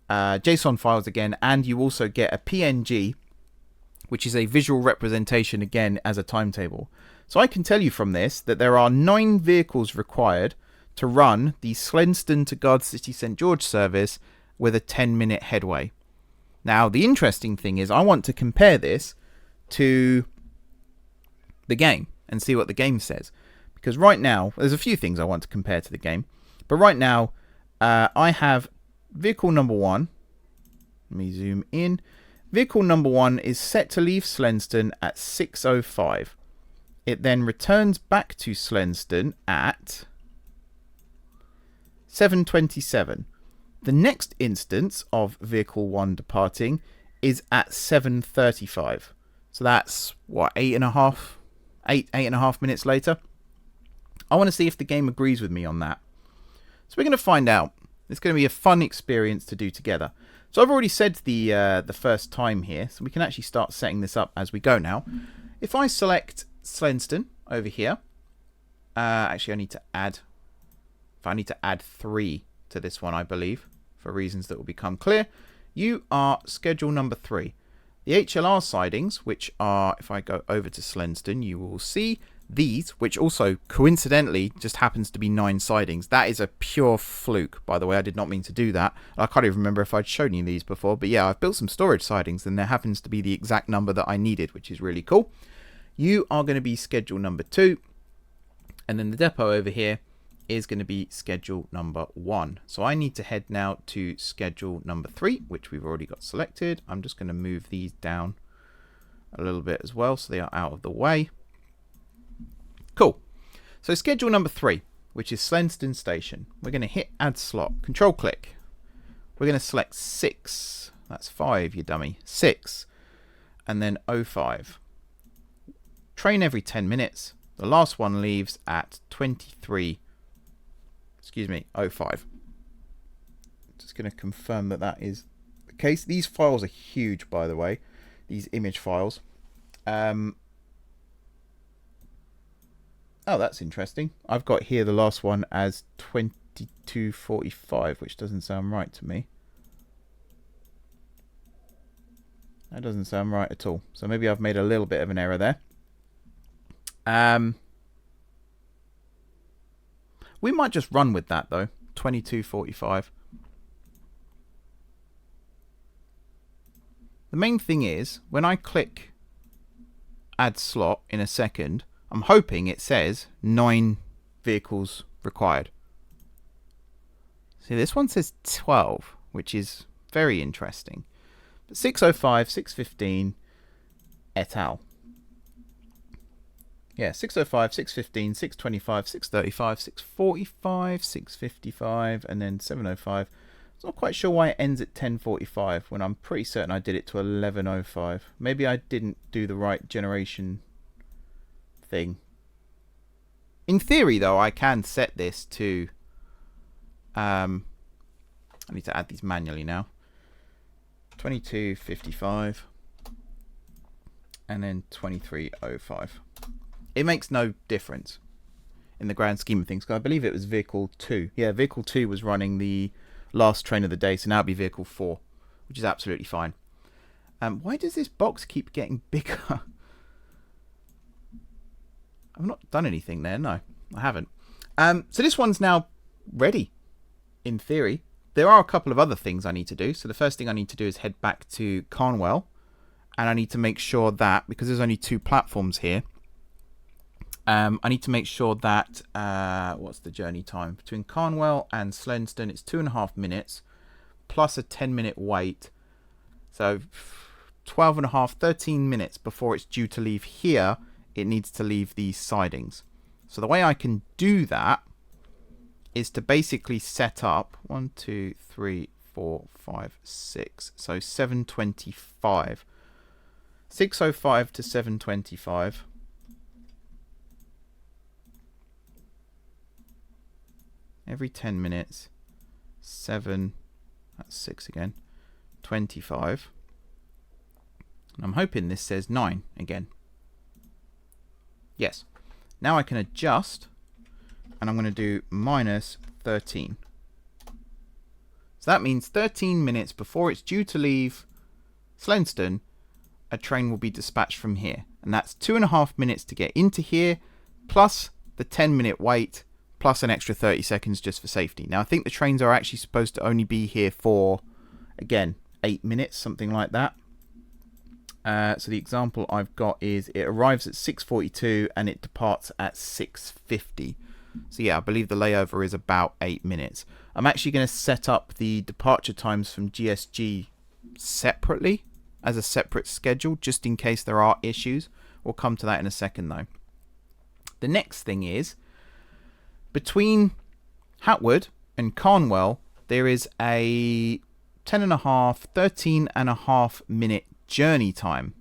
JSON files again, and you also get a PNG, which is a visual representation again as a timetable. So I can tell you from this that there are 9 vehicles required to run the Slenston to Gardcity St George service with a 10-minute headway. Now, the interesting thing is I want to compare this to the game and see what the game says. Because right now, there's a few things I want to compare to the game. But right now, I have vehicle number 1. Let me zoom in. Vehicle number 1 is set to leave Slenston at 6:05. It then returns back to Slenston at 7:27. The next instance of vehicle 1 departing is at 7:35. So that's, what, 8.5 minutes later? I want to see if the game agrees with me on that. So we're going to find out. It's going to be a fun experience to do together. So I've already said the first time here, so we can actually start setting this up as we go now. If I select Slenston over here, actually I need to add 3 to this one, I believe, for reasons that will become clear. You are schedule number 3. The HLR sidings, which are, if I go over to Slenston, you will see these, which also coincidentally just happens to be 9 sidings. That is a pure fluke, by the way. I did not mean to do that. I can't even remember if I'd shown you these before, but yeah, I've built some storage sidings and there happens to be the exact number that I needed, which is really cool. You are going to be schedule number 2, and then the depot over here is going to be schedule number 1. So I need to head now to schedule number 3, which we've already got selected. I'm just going to move these down a little bit as well so they are out of the way. Cool. So schedule number 3, which is Slenston Station. We're going to hit add slot, control click. We're going to select 6. That's 5, you dummy. 6. and then 05. Train every 10 minutes. The last one leaves at 05. Just going to confirm that that is the case. These files are huge, by the way. These image files. Oh, that's interesting. I've got here the last one as 22:45, which doesn't sound right to me. That doesn't sound right at all. So maybe I've made a little bit of an error there. We might just run with that though. 22:45. The main thing is, when I click add slot in a second, I'm hoping it says 9 vehicles required. See, this one says 12, which is very interesting. But 6:05, 6:15, et al. Yeah, 6:05, 6:15, 6:25, 6:35, 6:45, 6:55, and then 7:05. I'm not quite sure why it ends at 10:45 when I'm pretty certain I did it to 11:05. Maybe I didn't do the right generation thing. In theory, though, I can set this to... I need to add these manually now. 22:55 and then 23:05. It makes no difference in the grand scheme of things, because I believe it was vehicle 2. Yeah, vehicle 2 was running the last train of the day, so now it'll be vehicle 4, which is absolutely fine. Why does this box keep getting bigger? I've not done anything there, no, I haven't. So this one's now ready, in theory. There are a couple of other things I need to do. So the first thing I need to do is head back to Carnwell, and I need to make sure that, because there's only 2 platforms here, I need to make sure that, what's the journey time? Between Carnwell and Slenston, it's 2.5 minutes, plus a 10-minute wait. So 12.5, 13 minutes before it's due to leave here, it needs to leave these sidings. So the way I can do that is to basically set up 1, 2, 3, 4, 5, 6. So 7:25. 6:05 to 7:25. Every 10 minutes. 7. That's 6 again. 25. And I'm hoping this says 9 again. Yes. Now I can adjust, and I'm going to do minus 13. So that means 13 minutes before it's due to leave Slenston, a train will be dispatched from here. And that's 2.5 minutes to get into here, plus the 10-minute wait, plus an extra 30 seconds just for safety. Now, I think the trains are actually supposed to only be here for, again, 8 minutes, something like that. So the example I've got is it arrives at 6:42 and it departs at 6:50. So yeah, I believe the layover is about 8 minutes. I'm actually going to set up the departure times from GSG separately, as a separate schedule, just in case there are issues. We'll come to that in a second though. The next thing is, between Hatwood and Carnwell, there is a 13.5 minute journey time.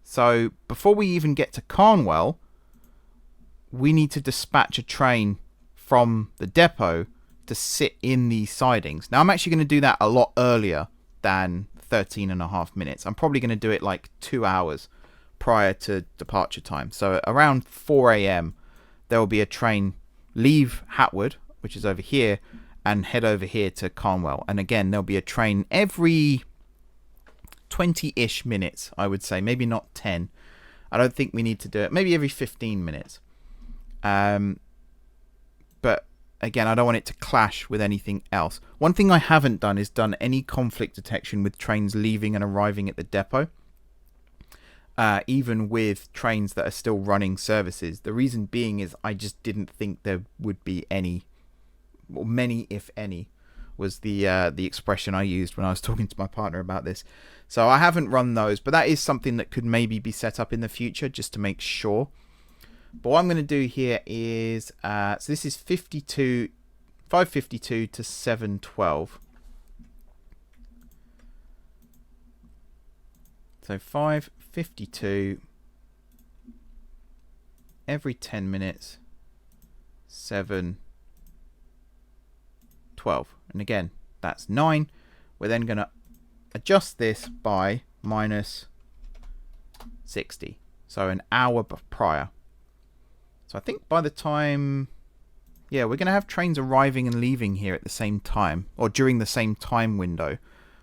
So before we even get to Carnwell, we need to dispatch a train from the depot to sit in these sidings. Now I'm actually going to do that a lot earlier than 13.5 minutes. I'm probably going to do it like 2 hours prior to departure time. So around 4 a.m. there will be a train leave Hatwood, which is over here, and head over here to Carnwell. And again, there'll be a train every 20-ish minutes, I would say. Maybe not 10. I don't think we need to do it. Maybe every 15 minutes. But again, I don't want it to clash with anything else. One thing I haven't done is done any conflict detection with trains leaving and arriving at the depot. Even with trains that are still running services. The reason being is I just didn't think there would be any, or many, if any, was the expression I used when I was talking to my partner about this. So I haven't run those, but that is something that could maybe be set up in the future just to make sure. But what I'm going to do here is, so this is 5:52 to 7:12. So 5:52 52 every 10 minutes, 7, 12. And again, that's 9. We're then going to adjust this by minus 60. So an hour prior. So I think by the time... Yeah, we're going to have trains arriving and leaving here at the same time, or during the same time window,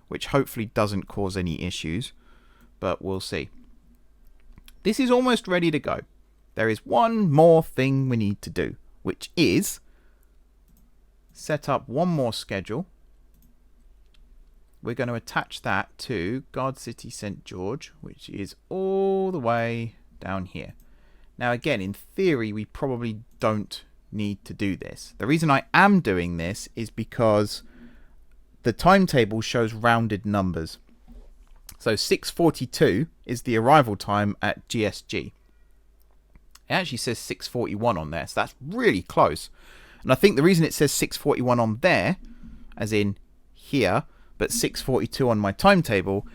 which hopefully doesn't cause any issues, but we'll see. This is almost ready to go. There is one more thing we need to do, which is set up one more schedule. We're going to attach that to Gardcity St George, which is all the way down here. Now again, in theory, we probably don't need to do this. The reason I am doing this is because the timetable shows rounded numbers. So 6:42 is the arrival time at GSG. It actually says 6:41 on there, so that's really close. And I think the reason it says 6:41 on there, as in here, but 6:42 on my timetable,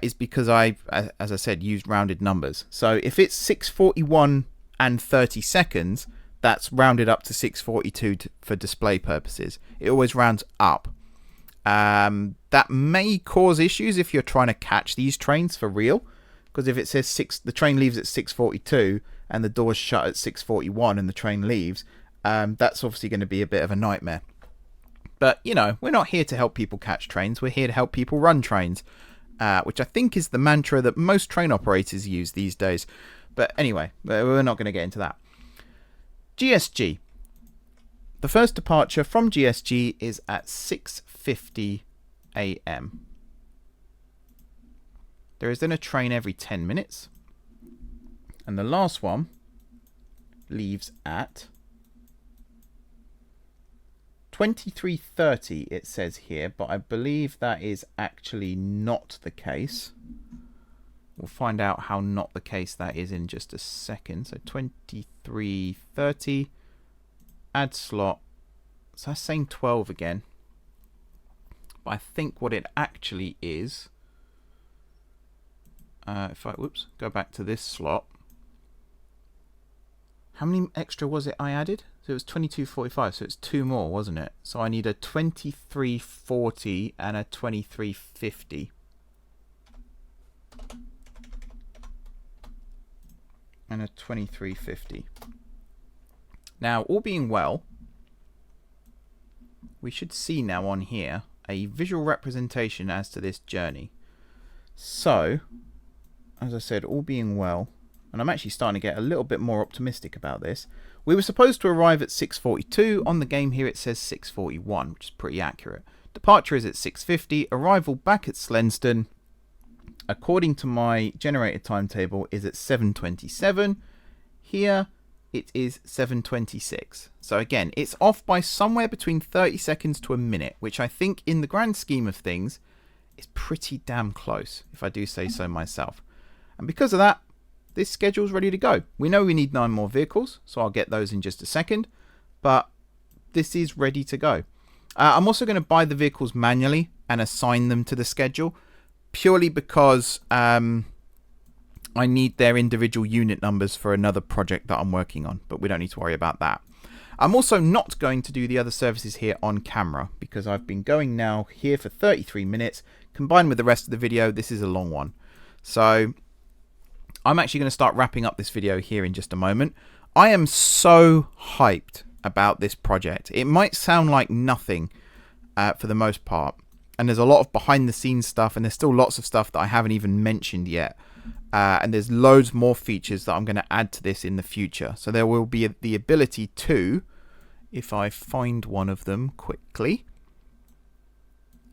is because I, as I said, used rounded numbers. So if it's 6:41 and 30 seconds, that's rounded up to 6:42 for display purposes. It always rounds up. That may cause issues if you're trying to catch these trains for real, because if it says the train leaves at 6:42 and the doors shut at 6:41 and the train leaves, that's obviously going to be a bit of a nightmare. But, you know, we're not here to help people catch trains. We're here to help people run trains, which I think is the mantra that most train operators use these days. But anyway, we're not going to get into that. GSG. The first departure from GSG is at 6:50 AM. There is then a train every 10 minutes. And the last one leaves at 23:30, it says here, but I believe that is actually not the case. We'll find out how not the case that is in just a second. So 23:30, add slot. So that's saying 12 again. But I think what it actually is, if I go back to this slot. How many extra was it I added? So it was 22:45, so it's 2 more, wasn't it? So I need a 23:40 and a 23:50. And a 23:50. Now, all being well, we should see now on here a visual representation as to this journey. So, as I said, all being well, and I'm actually starting to get a little bit more optimistic about this. We were supposed to arrive at 6:42. On the game here it says 6:41, which is pretty accurate. Departure is at 6:50. Arrival back at Slenston, according to my generated timetable, is at 7:27. Here it is 7:26. So again, it's off by somewhere between 30 seconds to a minute, which I think in the grand scheme of things is pretty damn close, if I do say so myself. And because of that, this schedule's ready to go. We know we need 9 more vehicles, so I'll get those in just a second, but this is ready to go. I'm also going to buy the vehicles manually and assign them to the schedule, purely because I need their individual unit numbers for another project that I'm working on, but we don't need to worry about that. I'm also not going to do the other services here on camera, because I've been going now here for 33 minutes. Combined with the rest of the video, this is a long one. So I'm actually going to start wrapping up this video here in just a moment. I am so hyped about this project. It might sound like nothing for the most part, and there's a lot of behind the scenes stuff, and there's still lots of stuff that I haven't even mentioned yet. And there's loads more features that I'm going to add to this in the future. So there will be the ability to, if I find one of them quickly.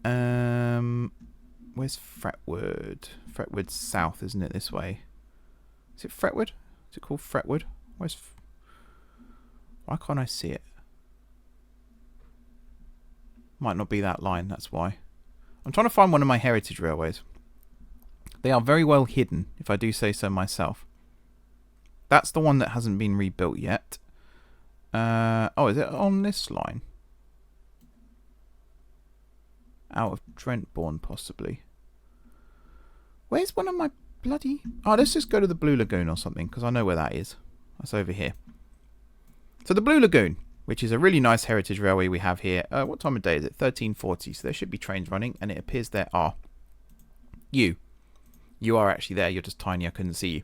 Where's Fretwood? Fretwood's south, isn't it, this way? Is it Fretwood? Is it called Fretwood? Why can't I see it? Might not be that line, that's why. I'm trying to find one of my heritage railways. They are very well hidden, if I do say so myself. That's the one that hasn't been rebuilt yet. Oh, is it on this line? Out of Drentbourne, possibly. Where's one of my bloody... Oh, let's just go to the Blue Lagoon or something, because I know where that is. That's over here. So the Blue Lagoon, which is a really nice heritage railway we have here. What time of day is it? 13:40, so there should be trains running, and it appears there are. You are actually there. You're just tiny. I couldn't see you.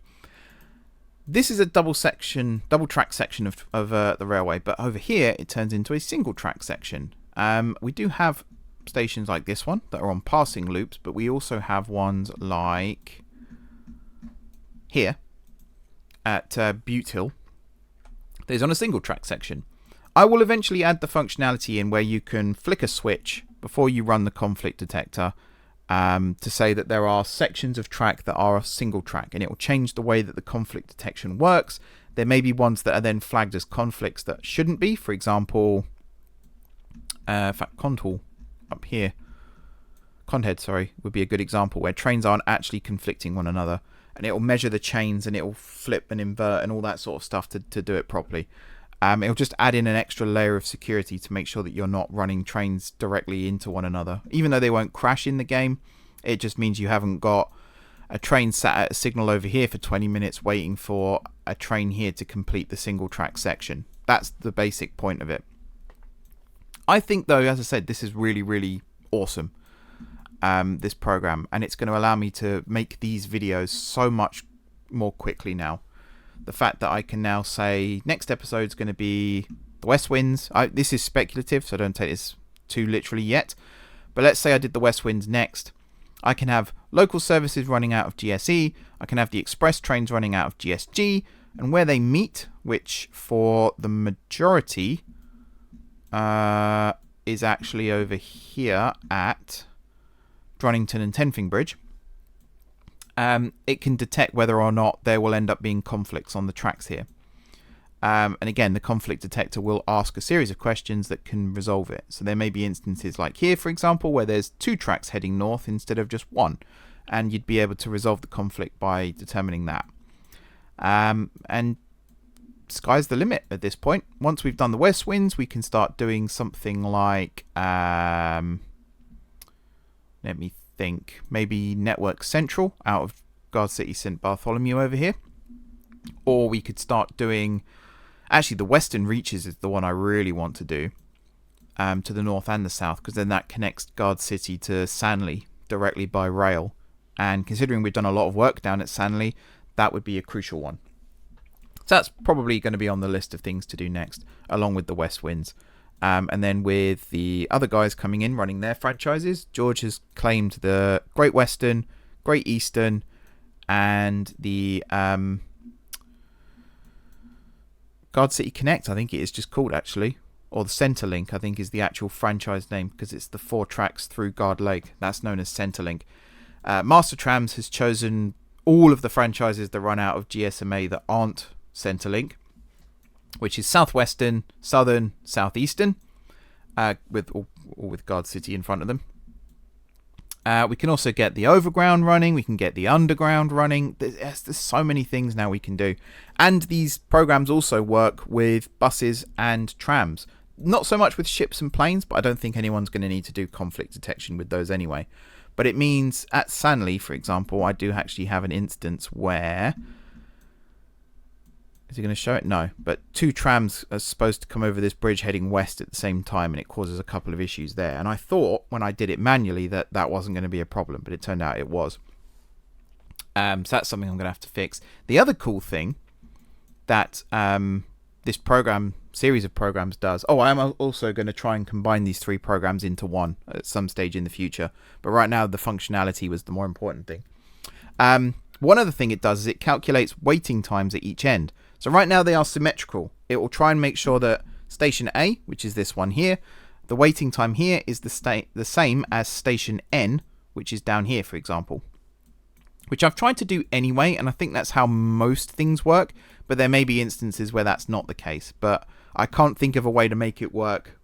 This is a double track section of the railway, but over here it turns into a single track section. We do have stations like this one that are on passing loops, but we also have ones like here at Butte Hill. There's on a single track section. I will eventually add the functionality in where you can flick a switch before you run the conflict detector to say that there are sections of track that are a single track, and it will change the way that the conflict detection works. There may be ones that are then flagged as conflicts that shouldn't be. For example, in fact, Conhead, would be a good example where trains aren't actually conflicting one another, and it will measure the chains and it will flip and invert and all that sort of stuff to do it properly. It'll just add in an extra layer of security to make sure that you're not running trains directly into one another. Even though they won't crash in the game, it just means you haven't got a train sat at a signal over here for 20 minutes waiting for a train here to complete the single track section. That's the basic point of it. I think, though, as I said, this is really, really awesome, this program, and it's going to allow me to make these videos so much more quickly now. The fact that I can now say next episode is going to be the West Winds. This is speculative, so don't take this too literally yet. But let's say I did the West Winds next. I can have local services running out of GSE. I can have the express trains running out of GSG. And where they meet, which for the majority is actually over here at Dronnington and Tenfing Bridge. It can detect whether or not there will end up being conflicts on the tracks here. And again, the conflict detector will ask a series of questions that can resolve it. So there may be instances like here, for example, where there's 2 tracks heading north instead of just 1. And you'd be able to resolve the conflict by determining that. And sky's the limit at this point. Once we've done the West Winds, we can start doing something like... let me think, maybe Network Central out of Gardcity St Bartholomew over here, or we could start doing, actually the Western Reaches is the one I really want to do, to the north and the south, because then that connects Gardcity to Sanley directly by rail, and considering we've done a lot of work down at Sanley, that would be a crucial one. So that's probably going to be on the list of things to do next, along with the West Winds. And then with the other guys coming in running their franchises, George has claimed the Great Western, Great Eastern, and the Gardcity Connect, I think it is just called actually, or the Centrelink, I think is the actual franchise name, because it's the 4 tracks through Guard Lake. That's known as Centrelink. Master Trams has chosen all of the franchises that run out of GSMA that aren't Centrelink, which is Southwestern, Southern, Southeastern, with Gardcity in front of them. We can also get the overground running. We can get the underground running. There's so many things now we can do. And these programs also work with buses and trams. Not so much with ships and planes, but I don't think anyone's going to need to do conflict detection with those anyway. But it means at Sanley, for example, I do actually have an instance where... Is it going to show it? No. But 2 trams are supposed to come over this bridge heading west at the same time, and it causes a couple of issues there. And I thought, when I did it manually, that that wasn't going to be a problem, but it turned out it was. So that's something I'm going to have to fix. The other cool thing that this series of programs does... Oh, I'm also going to try and combine these 3 programs into one at some stage in the future. But right now, the functionality was the more important thing. One other thing it does is it calculates waiting times at each end. So right now they are symmetrical. It will try and make sure that Station A, which is this one here, the waiting time here is the same as Station N, which is down here, for example. Which I've tried to do anyway, and I think that's how most things work, but there may be instances where that's not the case. But I can't think of a way to make it work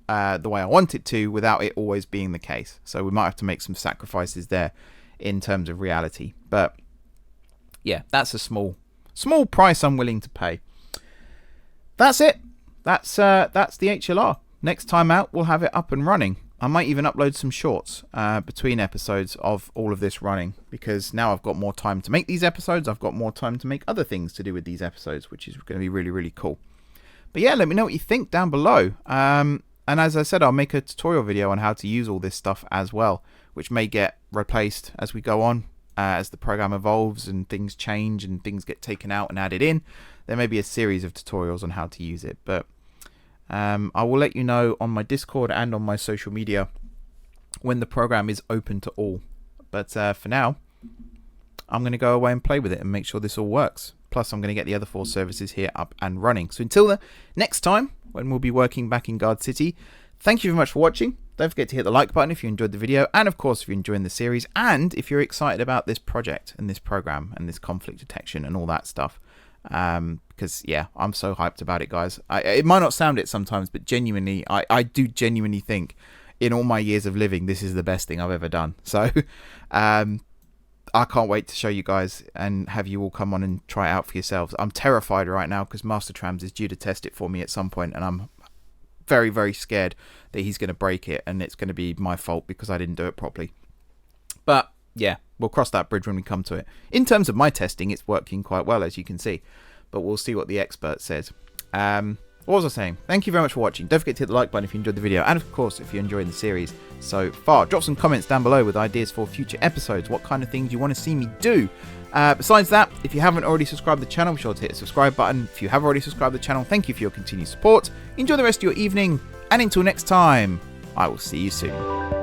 the way I want it to without it always being the case. So we might have to make some sacrifices there in terms of reality. But yeah, that's a small price I'm willing to pay. That's it. That's the HLR. Next time out, we'll have it up and running. I might even upload some shorts between episodes of all of this running, because now I've got more time to make these episodes. I've got more time to make other things to do with these episodes, which is going to be really, really cool. But yeah, let me know what you think down below. And as I said, I'll make a tutorial video on how to use all this stuff as well, which may get replaced as we go on, as the program evolves and things change and things get taken out and added in. There may be a series of tutorials on how to use it, but I will let you know on my Discord and on my social media when the program is open to all. But for now, I'm going to go away and play with it and make sure this all works. Plus, I'm going to get the other 4 services here up and running. So until the next time, when we'll be working back in Gardcity, thank you very much for watching. Don't forget to hit the like button if you enjoyed the video, and of course if you're enjoying the series, and if you're excited about this project and this program and this conflict detection and all that stuff. Because yeah, I'm so hyped about it, guys. It might not sound it sometimes, but genuinely, I do genuinely think in all my years of living, this is the best thing I've ever done. So I can't wait to show you guys and have you all come on and try it out for yourselves. I'm terrified right now because Master Trams is due to test it for me at some point, and I'm very, very scared that he's going to break it and it's going to be my fault because I didn't do it properly. But yeah, we'll cross that bridge when we come to it. In terms of my testing, it's working quite well, as you can see, but we'll see what the expert says. What was I saying? Thank you very much for watching. Don't forget to hit the like button if you enjoyed the video, and of course if you're enjoying the series so far, drop some comments down below with ideas for future episodes, what kind of things you want to see me do. Besides that, if you haven't already subscribed to the channel, be sure to hit the subscribe button. If you have already subscribed to the channel, thank you for your continued support. Enjoy the rest of your evening, and until next time, I will see you soon.